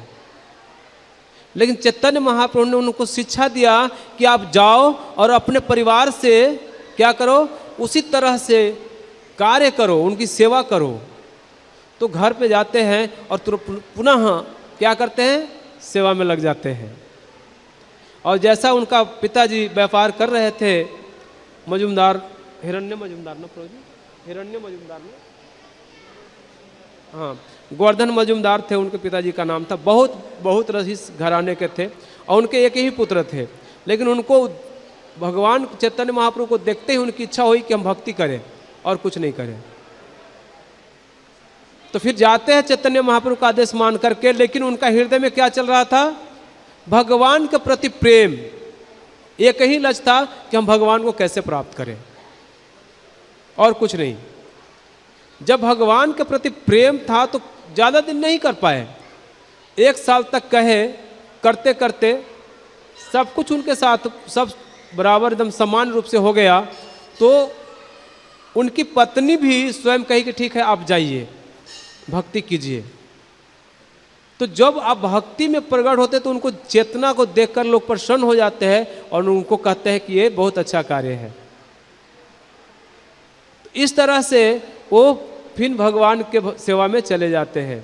लेकिन चैतन्य महाप्रभु ने उनको शिक्षा दिया कि आप जाओ और अपने परिवार से क्या करो, उसी तरह से कार्य करो, उनकी सेवा करो। तो घर पे जाते हैं और पुनः क्या करते हैं, सेवा में लग जाते हैं। और जैसा उनका पिताजी व्यापार कर रहे थे, मजुमदार, हिरण्य मजुमदार ना प्रभु जी, हिरण्य मजुमदार ना, हाँ, गोवर्धन मजुमदार थे उनके पिताजी का नाम था। बहुत रईस घराने के थे और उनके एक ही पुत्र थे। लेकिन उनको भगवान चैतन्य महाप्रभु को देखते ही उनकी इच्छा हुई कि हम भक्ति करें और कुछ नहीं करें। तो फिर जाते हैं चैतन्य महाप्रभु का आदेश मान करके, लेकिन उनका हृदय में क्या चल रहा था, भगवान के प्रति प्रेम। एक ही लक्ष्य था कि हम भगवान को कैसे प्राप्त करें और कुछ नहीं। जब भगवान के प्रति प्रेम था तो ज़्यादा दिन नहीं कर पाए, 1 साल तक कहे, करते करते सब कुछ उनके साथ सब बराबर एकदम समान रूप से हो गया। तो उनकी पत्नी भी स्वयं कही कि ठीक है आप जाइए, भक्ति कीजिए। तो जब आप भक्ति में प्रकट होते तो उनको चेतना को देखकर लोग प्रसन्न हो जाते हैं और उनको कहते हैं कि ये बहुत अच्छा कार्य है। तो इस तरह से वो फिर भगवान के सेवा में चले जाते हैं।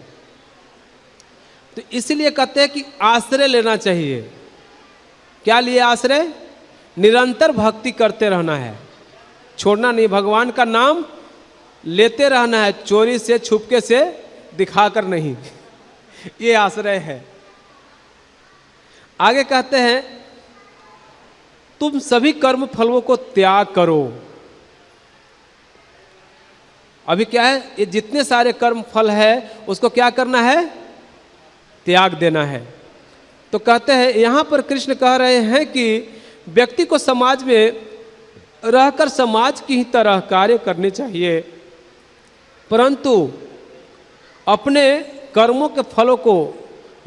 तो इसलिए कहते हैं कि आश्रय लेना चाहिए। क्या लिए आश्रय? निरंतर भक्ति करते रहना है, छोड़ना नहीं। भगवान का नाम लेते रहना है, चोरी से छुपके से दिखाकर नहीं। ये आश्रय है। आगे कहते हैं तुम सभी कर्म फलों को त्याग करो। अभी क्या है, ये जितने सारे कर्म फल है उसको क्या करना है, त्याग देना है। तो कहते हैं यहां पर कृष्ण कह रहे हैं कि व्यक्ति को समाज में रहकर समाज की ही तरह कार्य करने चाहिए, परंतु अपने कर्मों के फलों को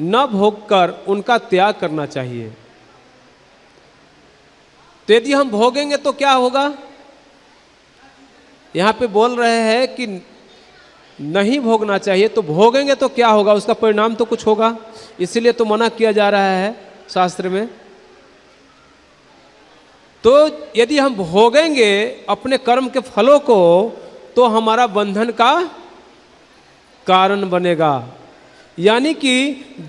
न भोगकर उनका त्याग करना चाहिए। तो यदि हम भोगेंगे तो क्या होगा, यहाँ पे बोल रहे हैं कि नहीं भोगना चाहिए। तो भोगेंगे तो क्या होगा, उसका परिणाम तो कुछ होगा, इसलिए तो मना किया जा रहा है शास्त्र में। तो यदि हम भोगेंगे अपने कर्म के फलों को तो हमारा बंधन का कारण बनेगा, यानी कि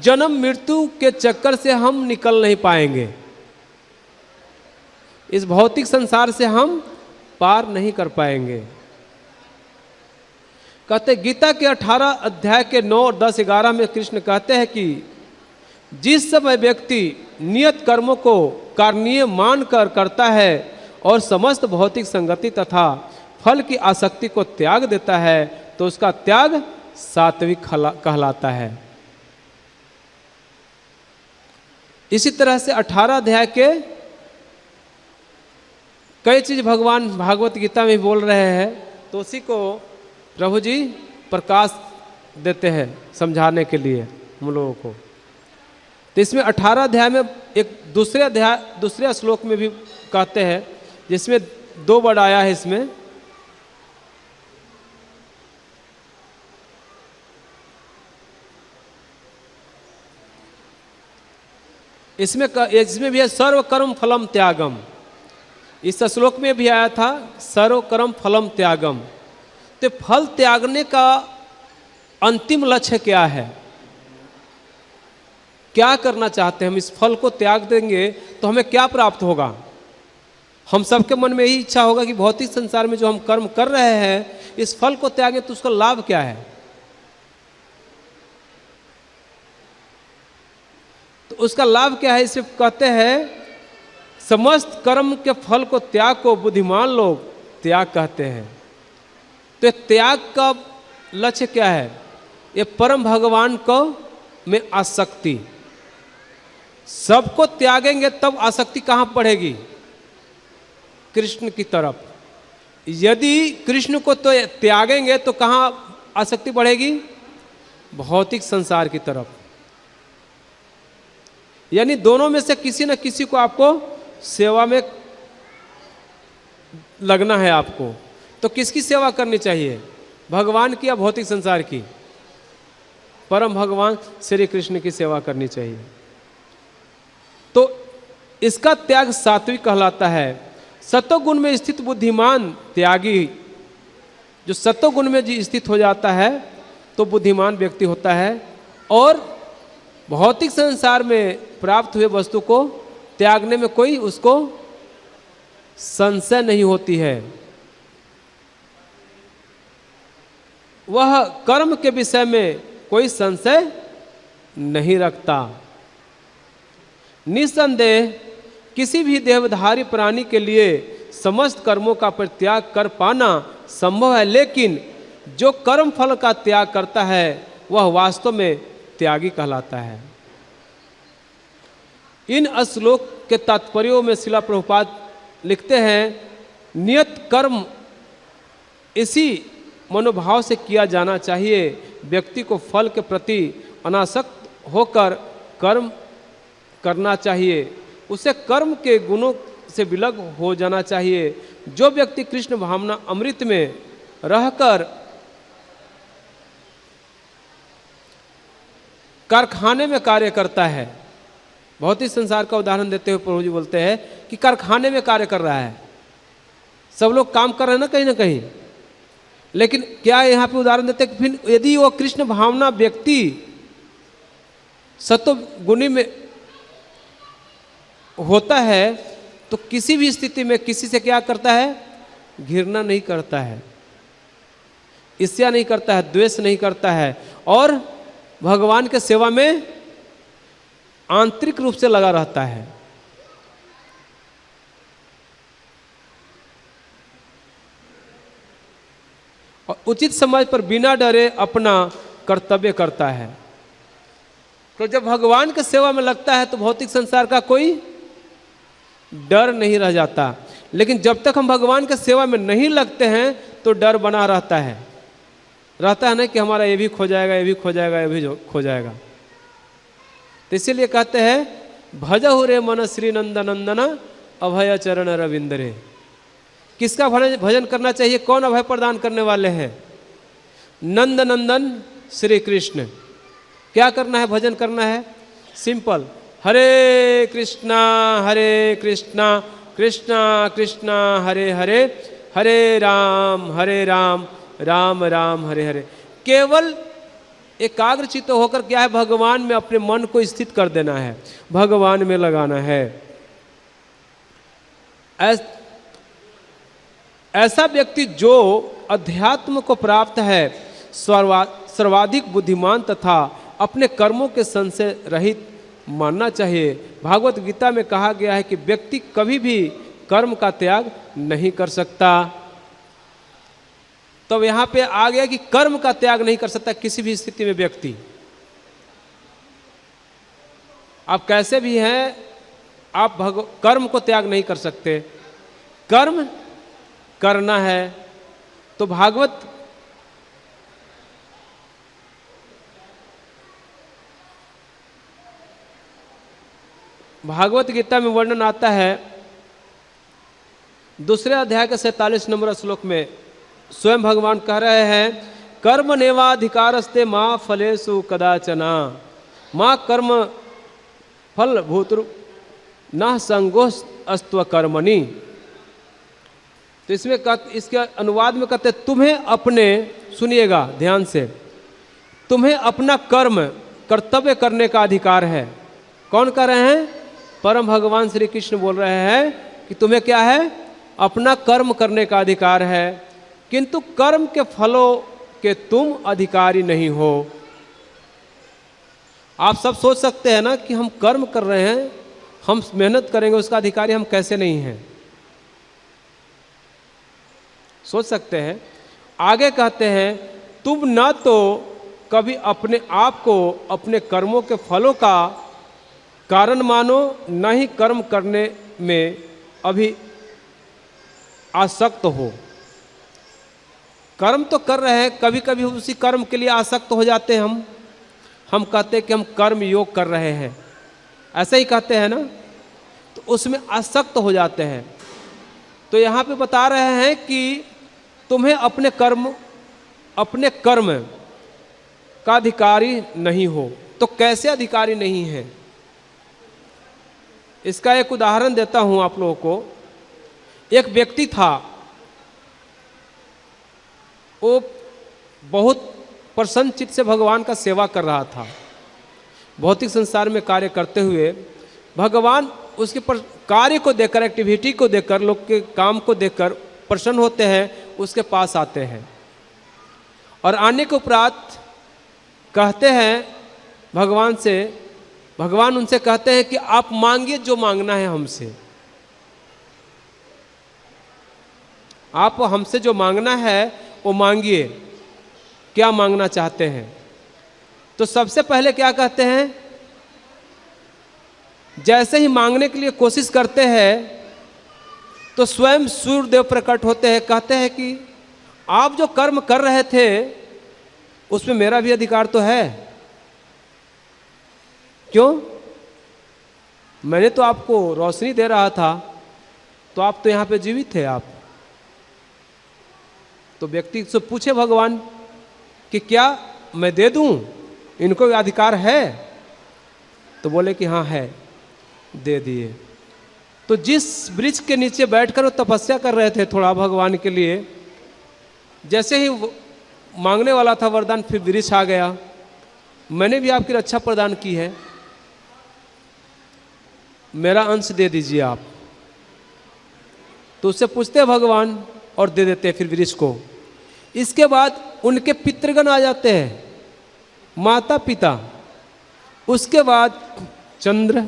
जन्म मृत्यु के चक्कर से हम निकल नहीं पाएंगे, इस भौतिक संसार से हम पार नहीं कर पाएंगे। कहते गीता के 18 अध्याय के 9 और 10, 11 में कृष्ण कहते हैं कि जिस समय व्यक्ति नियत कर्मों को कारणीय मानकर करता है और समस्त भौतिक संगति तथा फल की आसक्ति को त्याग देता है तो उसका त्याग सात्विक कहलाता है। इसी तरह से 18 अध्याय के कई चीज भगवान भागवत गीता में बोल रहे हैं, तो उसी को प्रभु जी प्रकाश देते हैं समझाने के लिए हम लोगों को। तो इसमें 18 अध्याय में एक दूसरे श्लोक में भी कहते हैं, जिसमें 2 वर्ड आया है। इसमें भी है सर्व कर्म फलम त्यागम। इस श्लोक में भी आया था सर्व कर्म फलम त्यागम। तो फल त्यागने का अंतिम लक्ष्य क्या है, क्या करना चाहते हैं हम? इस फल को त्याग देंगे तो हमें क्या प्राप्त होगा? हम सबके मन में यही इच्छा होगा कि भौतिक संसार में जो हम कर्म कर रहे हैं इस फल को त्यागें तो उसका लाभ क्या है? तो उसका लाभ क्या है? इसे कहते हैं समस्त कर्म के फल को त्याग को बुद्धिमान लोग त्याग कहते हैं। तो ये त्याग का लक्ष्य क्या है? ये परम भगवान को में आसक्ति। सबको त्यागेंगे तब आसक्ति कहां पड़ेगी? कृष्ण की तरफ। यदि कृष्ण को तो त्यागेंगे तो कहां आसक्ति बढ़ेगी? भौतिक संसार की तरफ। यानी दोनों में से किसी न किसी को आपको सेवा में लगना है आपको। तो किसकी सेवा करनी चाहिए? भगवान की या भौतिक संसार की? परम भगवान श्री कृष्ण की सेवा करनी चाहिए। तो इसका त्याग सात्विक कहलाता है। सत्वगुण में स्थित बुद्धिमान त्यागी, जो सत्वगुण में जी स्थित हो जाता है तो बुद्धिमान व्यक्ति होता है और भौतिक संसार में प्राप्त हुए वस्तु को त्यागने में कोई उसको संशय नहीं होती है। वह कर्म के विषय में कोई संशय नहीं रखता। निस्संदेह किसी भी देहधारी प्राणी के लिए समस्त कर्मों का परित्याग कर पाना संभव है, लेकिन जो कर्म फल का त्याग करता है वह वास्तव में त्यागी कहलाता है। इन श्लोक के तात्पर्यों में श्रील प्रभुपाद लिखते हैं, नियत कर्म इसी मनोभाव से किया जाना चाहिए। व्यक्ति को फल के प्रति अनासक्त होकर कर्म करना चाहिए। उसे कर्म के गुणों से विलग हो जाना चाहिए। जो व्यक्ति कृष्ण भावना अमृत में रहकर कारखाने में कार्य करता है, भौतिक संसार का उदाहरण देते हुए प्रभु जी बोलते हैं कि कारखाने में कार्य कर रहा है। सब लोग काम कर रहे हैं ना कहीं, लेकिन क्या यहाँ पे उदाहरण देते हैं कि फिर यदि वो कृष्ण भावना व्यक्ति सत्व गुणी में होता है तो किसी भी स्थिति में किसी से क्या करता है? घृणा नहीं करता है, ईर्ष्या नहीं करता है, द्वेष नहीं करता है और भगवान के सेवा में आंतरिक रूप से लगा रहता है। और उचित समय पर बिना डरे अपना कर्तव्य करता है। तो जब भगवान के सेवा में लगता है तो भौतिक संसार का कोई डर नहीं रह जाता। लेकिन जब तक हम भगवान के सेवा में नहीं लगते हैं तो डर बना रहता है ना कि हमारा ये भी खो जाएगा, ये भी खो जाएगा, ये भी खो जाएगा। तो इसीलिए कहते हैं भजहु रे मन श्री नंदन नंदन अभय चरण रविंद्रे। किसका भजन करना चाहिए? कौन अभय प्रदान करने वाले हैं? नंद नंदन श्री कृष्ण। क्या करना है? भजन करना है। सिंपल, हरे कृष्णा कृष्णा कृष्णा हरे हरे, हरे राम राम राम हरे हरे। केवल एकाग्रचित्त होकर क्या है? भगवान में अपने मन को स्थित कर देना है, भगवान में लगाना है। ऐसा व्यक्ति जो अध्यात्म को प्राप्त है सर्वाधिक बुद्धिमान तथा अपने कर्मों के संशय रहित मानना चाहिए। भागवत गीता में कहा गया है कि व्यक्ति कभी भी कर्म का त्याग नहीं कर सकता। तो यहां पे आ गया कि कर्म का त्याग नहीं कर सकता किसी भी स्थिति में व्यक्ति। आप कैसे भी हैं, आप कर्म को त्याग नहीं कर सकते। कर्म करना है तो भागवत गीता में वर्णन आता है, दूसरे अध्याय के 47 नंबर श्लोक में स्वयं भगवान कह रहे हैं, कर्म नेवाधिकारस्ते माँ फलेषु कदाचना, माँ कर्म फल भूतृ न संगोस्तव कर्मणि। तो इसमें इसके अनुवाद में कहते तुम्हें अपने, सुनिएगा ध्यान से, तुम्हें अपना कर्म कर्तव्य करने का अधिकार है। कौन कर रहे हैं? परम भगवान श्री कृष्ण बोल रहे हैं कि तुम्हें क्या है? अपना कर्म करने का अधिकार है, किंतु कर्म के फलों के तुम अधिकारी नहीं हो। आप सब सोच सकते हैं ना कि हम कर्म कर रहे हैं, हम मेहनत करेंगे, उसका अधिकारी हम कैसे नहीं हैं? सोच सकते हैं। आगे कहते हैं तुम न तो कभी अपने आप को अपने कर्मों के फलों का कारण मानो, न ही कर्म करने में अभी आसक्त हो। कर्म तो कर रहे हैं, कभी कभी उसी कर्म के लिए आसक्त हो जाते हैं हम कहते हैं कि हम कर्म योग कर रहे हैं, ऐसा ही कहते हैं ना, तो उसमें आसक्त हो जाते हैं। तो यहाँ पे बता रहे हैं कि तुम्हें अपने कर्म का अधिकारी नहीं हो। तो कैसे अधिकारी नहीं है? इसका एक उदाहरण देता हूं आप लोगों को। एक व्यक्ति था, वो बहुत प्रसन्न चित्त से भगवान का सेवा कर रहा था। भौतिक संसार में कार्य करते हुए भगवान उसके कार्य को देखकर, एक्टिविटी को देखकर, लोग के काम को देखकर प्रसन्न होते हैं, उसके पास आते हैं और आने के उपरांत कहते हैं भगवान से, भगवान उनसे कहते हैं कि आप मांगिए जो मांगना है हमसे, आप हमसे जो मांगना है वो मांगिए, क्या मांगना चाहते हैं? तो सबसे पहले क्या कहते हैं? जैसे ही मांगने के लिए कोशिश करते हैं तो स्वयं सूर्यदेव प्रकट होते हैं, कहते हैं कि आप जो कर्म कर रहे थे उसमें मेरा भी अधिकार तो है। क्यों? मैंने तो आपको रोशनी दे रहा था, तो आप तो यहां पे जीवित थे आप। तो व्यक्ति से पूछे भगवान कि क्या मैं दे दूं, इनको अधिकार है? तो बोले कि हाँ है, दे दिए। तो जिस वृक्ष के नीचे बैठकर वो तपस्या कर रहे थे थोड़ा भगवान के लिए, जैसे ही मांगने वाला था वरदान, फिर वृक्ष आ गया, मैंने भी आपकी रक्षा प्रदान की है, मेरा अंश दे दीजिए आप। तो उससे पूछते भगवान और दे देते फिर वृक्ष को। इसके बाद उनके पितृगण आ जाते हैं, माता पिता, उसके बाद चंद्र,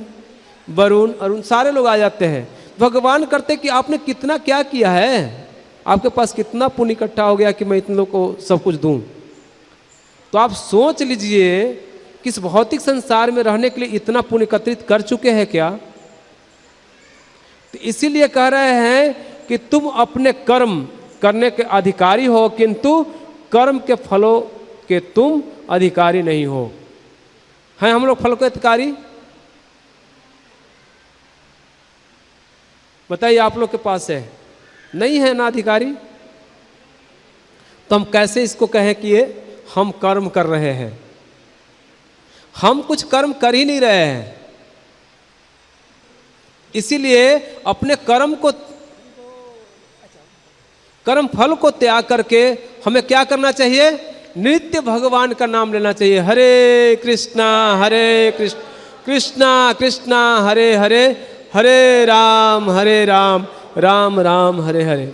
वरुण, अरुण, सारे लोग आ जाते हैं। भगवान करते कि आपने कितना क्या किया है, आपके पास कितना पुण्य इकट्ठा हो गया कि मैं इतने लोग को सब कुछ दूं। तो आप सोच लीजिए कि इस भौतिक संसार में रहने के लिए इतना पुण्य एकत्रित कर चुके हैं क्या? तो इसीलिए कह रहे हैं कि तुम अपने कर्म करने के अधिकारी हो, किंतु कर्म के फलों के तुम अधिकारी नहीं हो। हैं हम लोग फल के अधिकारी? बताइए, आप लोग के पास है? नहीं है ना अधिकारी। तो हम कैसे इसको कहें कि ये हम कर्म कर रहे हैं? हम कुछ कर्म कर ही नहीं रहे हैं। इसीलिए अपने कर्म फल को त्याग करके हमें क्या करना चाहिए? नित्य भगवान का नाम लेना चाहिए। हरे कृष्णा कृष्णा कृष्णा हरे हरे, हरे राम राम राम हरे हरे।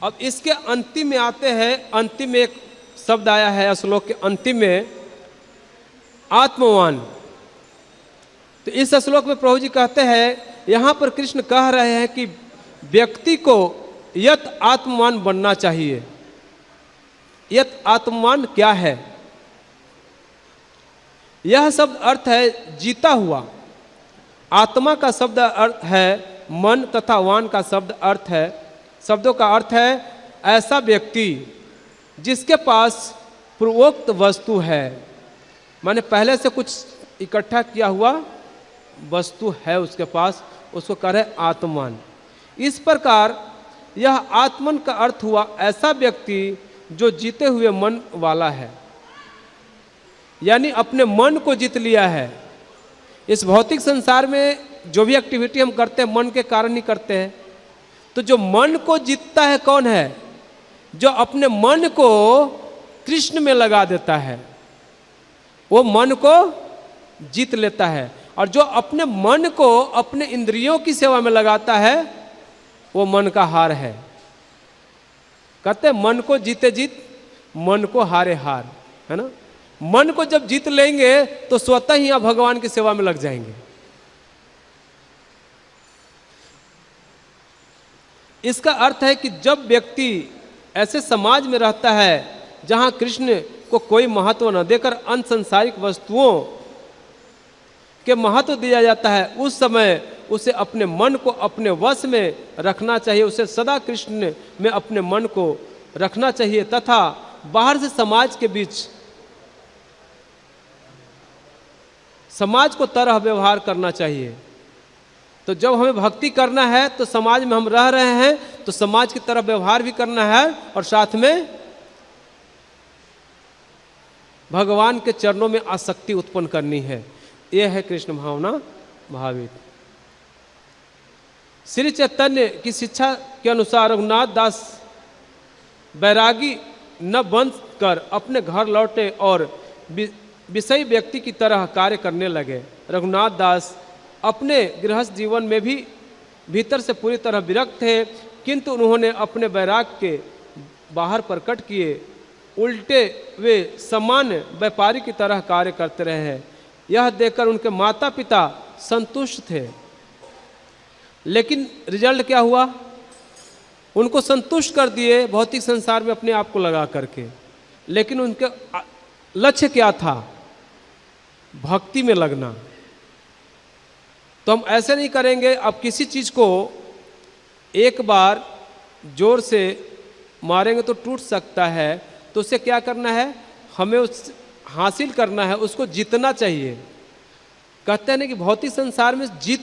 अब इसके अंतिम में आते हैं, अंतिम में एक शब्द आया है श्लोक के अंतिम में, आत्मवान। तो इस श्लोक में प्रभु जी कहते हैं, यहां पर कृष्ण कह रहे हैं कि व्यक्ति को यत आत्मवान बनना चाहिए। यत आत्मवान क्या है? यह शब्द अर्थ है जीता हुआ। आत्मा का शब्द अर्थ है मन, तथा वान का शब्द अर्थ है, शब्दों का अर्थ है ऐसा व्यक्ति जिसके पास पूर्वोक्त वस्तु है, माने पहले से कुछ इकट्ठा किया हुआ वस्तु है उसके पास, उसको कह रहे आत्मवान। इस प्रकार यह आत्मन का अर्थ हुआ ऐसा व्यक्ति जो जीते हुए मन वाला है, यानी अपने मन को जीत लिया है। इस भौतिक संसार में जो भी एक्टिविटी हम करते हैं मन के कारण ही करते हैं। तो जो मन को जीतता है कौन है? जो अपने मन को कृष्ण में लगा देता है, वो मन को जीत लेता है। और जो अपने मन को अपने इंद्रियों की सेवा में लगाता है, वो मन का हार है। कहते हैं मन को जीते जीत, मन को हारे हार, है ना। मन को जब जीत लेंगे तो स्वतः ही आप भगवान की सेवा में लग जाएंगे। इसका अर्थ है कि जब व्यक्ति ऐसे समाज में रहता है जहां कृष्ण को कोई महत्व न देकर अन्य सांसारिक वस्तुओं के महत्व दिया जाता है, उस समय उसे अपने मन को अपने वश में रखना चाहिए। उसे सदा कृष्ण में अपने मन को रखना चाहिए तथा बाहर से समाज के बीच समाज को तरह व्यवहार करना चाहिए। तो जब हमें भक्ति करना है तो समाज में हम रह रहे हैं तो समाज की तरह व्यवहार भी करना है और साथ में भगवान के चरणों में आसक्ति उत्पन्न करनी है। यह है कृष्ण भावना भावित। श्री चैतन्य की शिक्षा के अनुसार रघुनाथ दास बैरागी न बन कर अपने घर लौटे और विषयी व्यक्ति की तरह कार्य करने लगे। रघुनाथ दास अपने गृहस्थ जीवन में भी भीतर से पूरी तरह विरक्त थे, किंतु उन्होंने अपने वैराग के बाहर प्रकट किए। उल्टे वे सामान्य व्यापारी की तरह कार्य करते रहे हैं। यह देखकर उनके माता पिता संतुष्ट थे, लेकिन रिजल्ट क्या हुआ? उनको संतुष्ट कर दिए भौतिक संसार में अपने आप को लगा करके, लेकिन उनके लक्ष्य क्या था? भक्ति में लगना। तो हम ऐसे नहीं करेंगे। अब किसी चीज़ को एक बार जोर से मारेंगे तो टूट सकता है, तो उसे क्या करना है? हमें उस हासिल करना है, उसको जीतना चाहिए। कहते हैं ना कि भौतिक संसार में जीत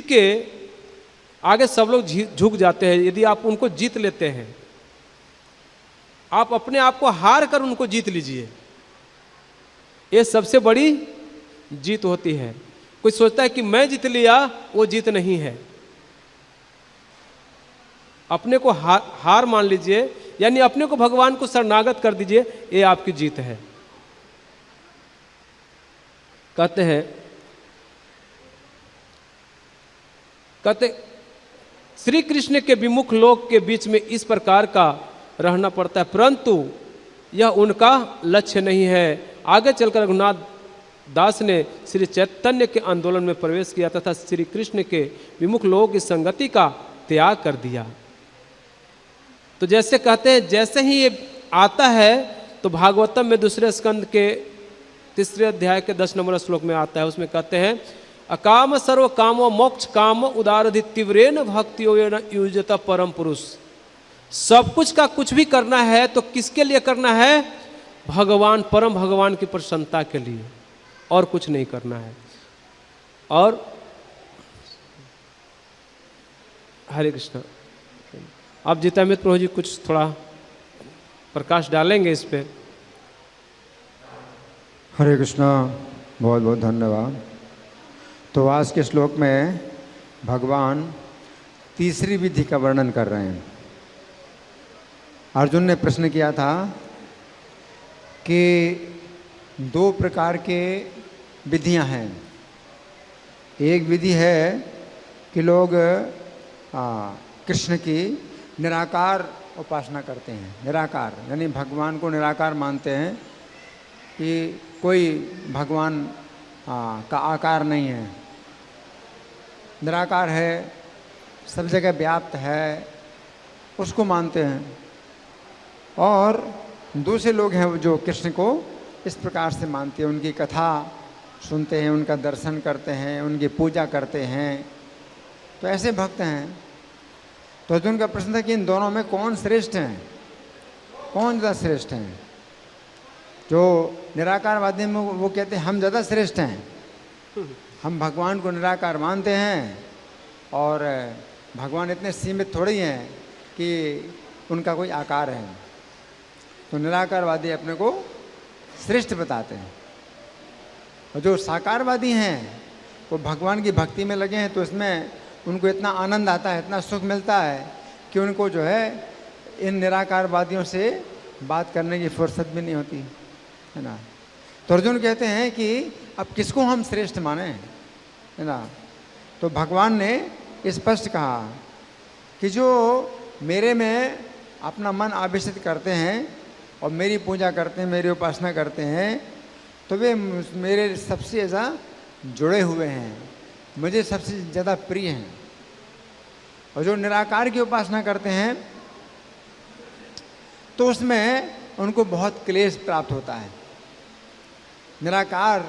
के आगे सब लोग झुक जाते हैं। यदि आप उनको जीत लेते हैं, आप अपने आप को हार कर उनको जीत लीजिए, ये सबसे बड़ी जीत होती है। कोई सोचता है कि मैं जीत लिया, वो जीत नहीं है। अपने को हार मान लीजिए, यानी अपने को भगवान को शरणागत कर दीजिए, ये आपकी जीत है। कहते श्री कृष्ण के विमुख लोक के बीच में इस प्रकार का रहना पड़ता है, परंतु यह उनका लक्ष्य नहीं है। आगे चलकर रघुनाथ दास ने श्री चैतन्य के आंदोलन में प्रवेश किया तथा श्री कृष्ण के विमुख लोगों की संगति का त्याग कर दिया। तो जैसे कहते हैं, जैसे ही ये आता है तो भागवतम में दूसरे स्कंद के 3 अध्याय के 10 नंबर श्लोक में आता है। उसमें कहते हैं, अकाम सर्व कामो मोक्ष काम उदारधि तीव्रेन भक्ति युजता परम पुरुष। सब कुछ का कुछ भी करना है तो किसके लिए करना है? भगवान, परम भगवान की प्रसन्नता के लिए, और कुछ नहीं करना है। और हरे कृष्ण। अब जीतामित प्रभु जी कुछ थोड़ा प्रकाश डालेंगे इस पे। हरे कृष्णा, बहुत बहुत धन्यवाद। तो आज के श्लोक में भगवान तीसरी विधि का वर्णन कर रहे हैं। अर्जुन ने प्रश्न किया था कि 2 प्रकार के विधियां हैं। एक विधि है कि लोग कृष्ण की निराकार उपासना करते हैं। निराकार यानी भगवान को निराकार मानते हैं कि कोई भगवान का आकार नहीं है, निराकार है, सब जगह व्याप्त है, उसको मानते हैं। और दूसरे लोग हैं जो कृष्ण को इस प्रकार से मानते हैं, उनकी कथा सुनते हैं, उनका दर्शन करते हैं, उनकी पूजा करते हैं, तो ऐसे भक्त हैं। तो अर्जुन का प्रश्न था कि इन दोनों में कौन श्रेष्ठ हैं, कौन ज़्यादा श्रेष्ठ हैं? जो निराकारवादी में वो कहते हैं हम ज़्यादा श्रेष्ठ हैं, हम भगवान को निराकार मानते हैं और भगवान इतने सीमित थोड़ी हैं कि उनका कोई आकार है। तो निराकारवादी अपने को श्रेष्ठ बताते हैं। और जो साकारवादी हैं वो भगवान की भक्ति में लगे हैं तो इसमें उनको इतना आनंद आता है, इतना सुख मिलता है कि उनको जो है इन निराकारवादियों से बात करने की फुर्सत भी नहीं होती, है ना। तो अर्जुन कहते हैं कि अब किसको हम श्रेष्ठ माने, है ना। तो भगवान ने स्पष्ट कहा कि जो मेरे में अपना मन आवेशित करते हैं और मेरी पूजा करते हैं, मेरी उपासना करते हैं, तो वे मेरे सबसे ज़्यादा जुड़े हुए हैं, मुझे सबसे ज़्यादा प्रिय हैं। और जो निराकार की उपासना करते हैं तो उसमें उनको बहुत क्लेश प्राप्त होता है। निराकार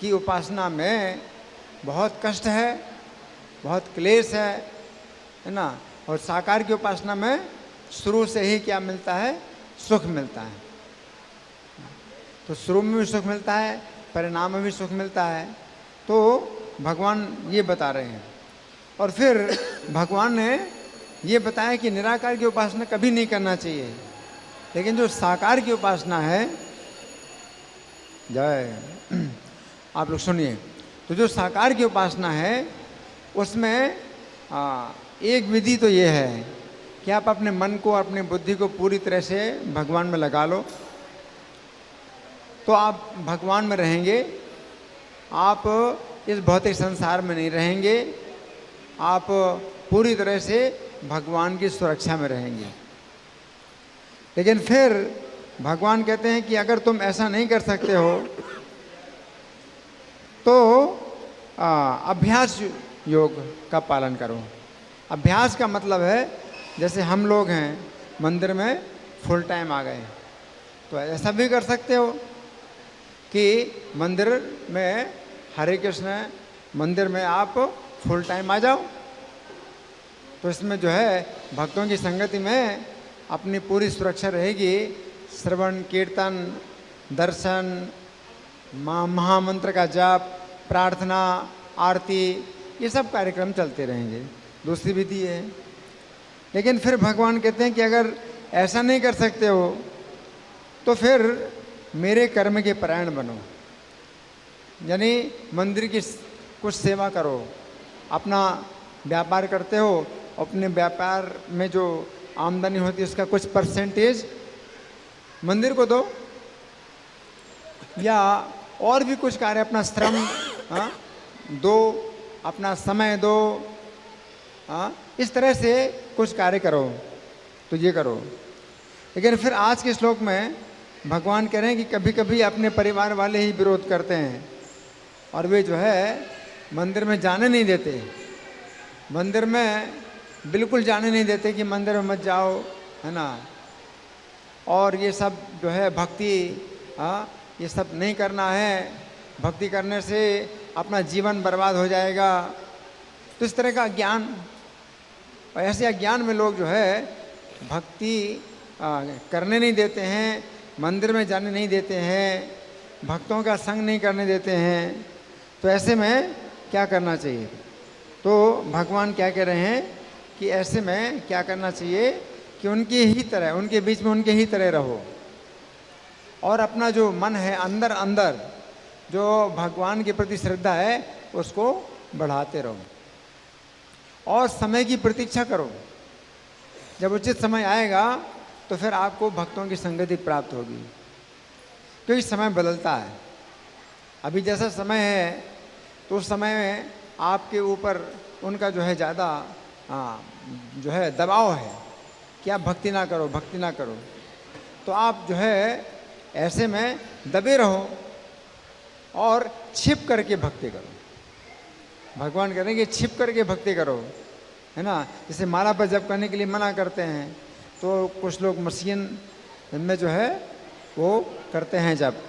की उपासना में बहुत कष्ट है, बहुत क्लेश है ना। और साकार की उपासना में शुरू से ही क्या मिलता है, सुख मिलता है। तो शुरू में भी सुख मिलता है, परिणाम में भी सुख मिलता है। तो भगवान ये बता रहे हैं। और फिर भगवान ने ये बताया कि निराकार की उपासना कभी नहीं करना चाहिए, लेकिन जो साकार की उपासना है, जय आप लोग सुनिए, तो जो साकार की उपासना है उसमें एक विधि तो ये है कि आप अपने मन को, अपनी बुद्धि को पूरी तरह से भगवान में लगा लो, तो आप भगवान में रहेंगे। आप इस भौतिक संसार में नहीं रहेंगे, आप पूरी तरह से भगवान की सुरक्षा में रहेंगे। लेकिन फिर भगवान कहते हैं कि अगर तुम ऐसा नहीं कर सकते हो तो अभ्यास योग का पालन करो। अभ्यास का मतलब है जैसे हम लोग हैं मंदिर में फुल टाइम आ गए, तो ऐसा भी कर सकते हो कि मंदिर में हरे कृष्ण मंदिर में आप फुल टाइम आ जाओ। तो इसमें जो है भक्तों की संगति में अपनी पूरी सुरक्षा रहेगी। श्रवण, कीर्तन, दर्शन, महामंत्र का जाप, प्रार्थना, आरती, ये सब कार्यक्रम चलते रहेंगे। दूसरी विधि है। लेकिन फिर भगवान कहते हैं कि अगर ऐसा नहीं कर सकते हो तो फिर मेरे कर्म के परायण बनो, यानी मंदिर की कुछ सेवा करो। अपना व्यापार करते हो, अपने व्यापार में जो आमदनी होती है उसका कुछ परसेंटेज मंदिर को दो, या और भी कुछ कार्य, अपना श्रम दो, अपना समय दो, इस तरह से कुछ कार्य करो, तो ये करो। लेकिन फिर आज के श्लोक में भगवान कह रहे हैं कि कभी कभी अपने परिवार वाले ही विरोध करते हैं और वे जो है मंदिर में जाने नहीं देते, मंदिर में बिल्कुल जाने नहीं देते कि मंदिर में मत जाओ, है ना। और ये सब जो है भक्ति, ये सब नहीं करना है, भक्ति करने से अपना जीवन बर्बाद हो जाएगा। तो इस तरह का ज्ञान, और ऐसे अज्ञान में लोग जो है भक्ति करने नहीं देते हैं, मंदिर में जाने नहीं देते हैं, भक्तों का संग नहीं करने देते हैं। तो ऐसे में क्या करना चाहिए? तो भगवान क्या कह रहे हैं कि ऐसे में क्या करना चाहिए कि उनके ही तरह, उनके बीच में उनके ही तरह रहो, और अपना जो मन है अंदर अंदर जो भगवान के प्रति श्रद्धा है उसको बढ़ाते रहो, और समय की प्रतीक्षा करो। जब उचित समय आएगा तो फिर आपको भक्तों की संगति प्राप्त होगी, क्योंकि समय बदलता है। अभी जैसा समय है तो उस समय में आपके ऊपर उनका जो है ज़्यादा जो है दबाव है कि आप भक्ति ना करो, भक्ति ना करो। तो आप जो है ऐसे में दबे रहो और छिप करके भक्ति करो। भगवान कह रहे हैं कि छिप करके भक्ति करो, है ना। जैसे माला पर जप करने के लिए मना करते हैं, तो कुछ लोग मशीन में जो है वो करते हैं जप,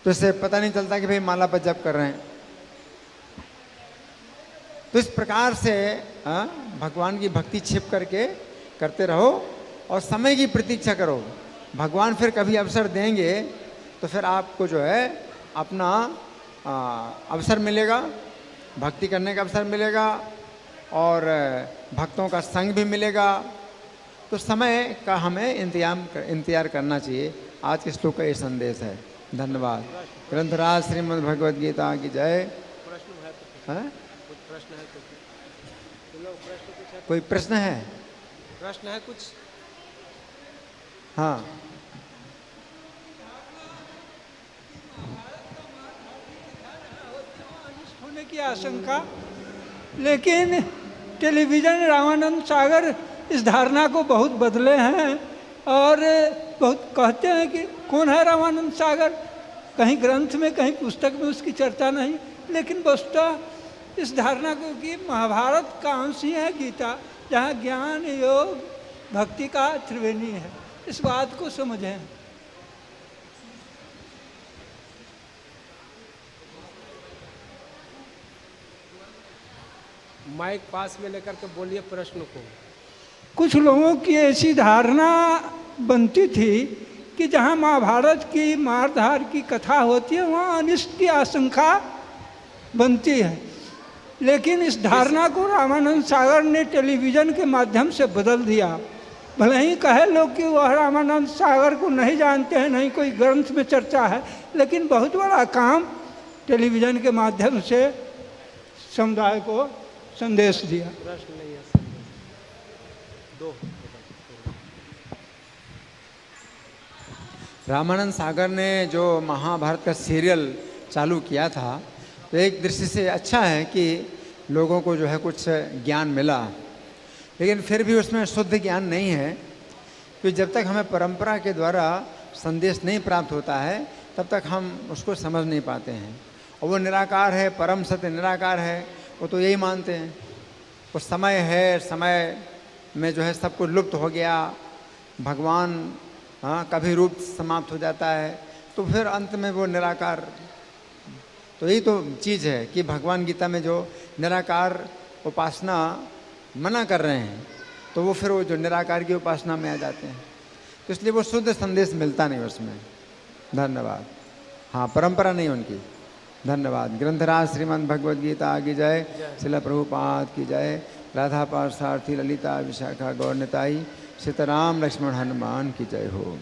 तो इससे पता नहीं चलता कि भाई माला पर जप कर रहे हैं। तो इस प्रकार से भगवान की भक्ति छिप करके करते रहो और समय की प्रतीक्षा करो। भगवान फिर कभी अवसर देंगे तो फिर आपको जो है अपना अवसर मिलेगा, भक्ति करने का अवसर मिलेगा और भक्तों का संग भी मिलेगा। तो समय का हमें इंतजार करना चाहिए। आज के श्लोक का ये संदेश है। धन्यवाद। ग्रंथराज श्रीमद् भगवद गीता की जय। हाँ? प्रश्न है कोई प्रश्न है? प्रश्न है कुछ? हाँ, होने की आशंका, लेकिन टेलीविज़न रामानंद सागर इस धारणा को बहुत बदले हैं और बहुत कहते हैं कि कौन है रामानंद सागर, कहीं ग्रंथ में कहीं पुस्तक में उसकी चर्चा नहीं, लेकिन वस्तुतः इस धारणा को कि महाभारत का अंश ही है गीता, जहाँ ज्ञान योग भक्ति का त्रिवेणी है, इस बात को समझें। माइक पास में लेकर के बोलिए प्रश्न को। कुछ लोगों की ऐसी धारणा बनती थी कि जहाँ महाभारत की मारधार की कथा होती है वहाँ अनिष्ट की आशंका बनती है, लेकिन इस धारणा को रामानंद सागर ने टेलीविज़न के माध्यम से बदल दिया। भले ही कहे लोग कि वह रामानंद सागर को नहीं जानते हैं, नहीं कोई ग्रंथ में चर्चा है, लेकिन बहुत बड़ा काम टेलीविज़न के माध्यम से समुदाय को संदेश दिया। प्रश्न नहीं है, दो। रामानंद सागर ने जो महाभारत का सीरियल चालू किया था, तो एक दृष्टि से अच्छा है कि लोगों को जो है कुछ ज्ञान मिला, लेकिन फिर भी उसमें शुद्ध ज्ञान नहीं है, क्योंकि जब तक हमें परंपरा के द्वारा संदेश नहीं प्राप्त होता है तब तक हम उसको समझ नहीं पाते हैं। और वो निराकार है, परम सत्य निराकार है, वो तो यही मानते हैं। वो समय है, समय में जो है सब कुछ लुप्त हो गया, भगवान का भी रूप समाप्त हो जाता है, तो फिर अंत में वो निराकार। तो यही तो चीज़ है कि भगवान गीता में जो निराकार उपासना मना कर रहे हैं, तो वो फिर वो जो निराकार की उपासना में आ जाते हैं, तो इसलिए वो शुद्ध संदेश मिलता नहीं उसमें। धन्यवाद। हाँ, परंपरा नहीं उनकी। धन्यवाद। ग्रंथराज श्रीमद् भगवद गीता की जय, श्रील प्रभुपाद की जय, राधा पार्थसारथी ललिता विशाखा गौर निताई, सीताराम लक्ष्मण हनुमान की जय हो।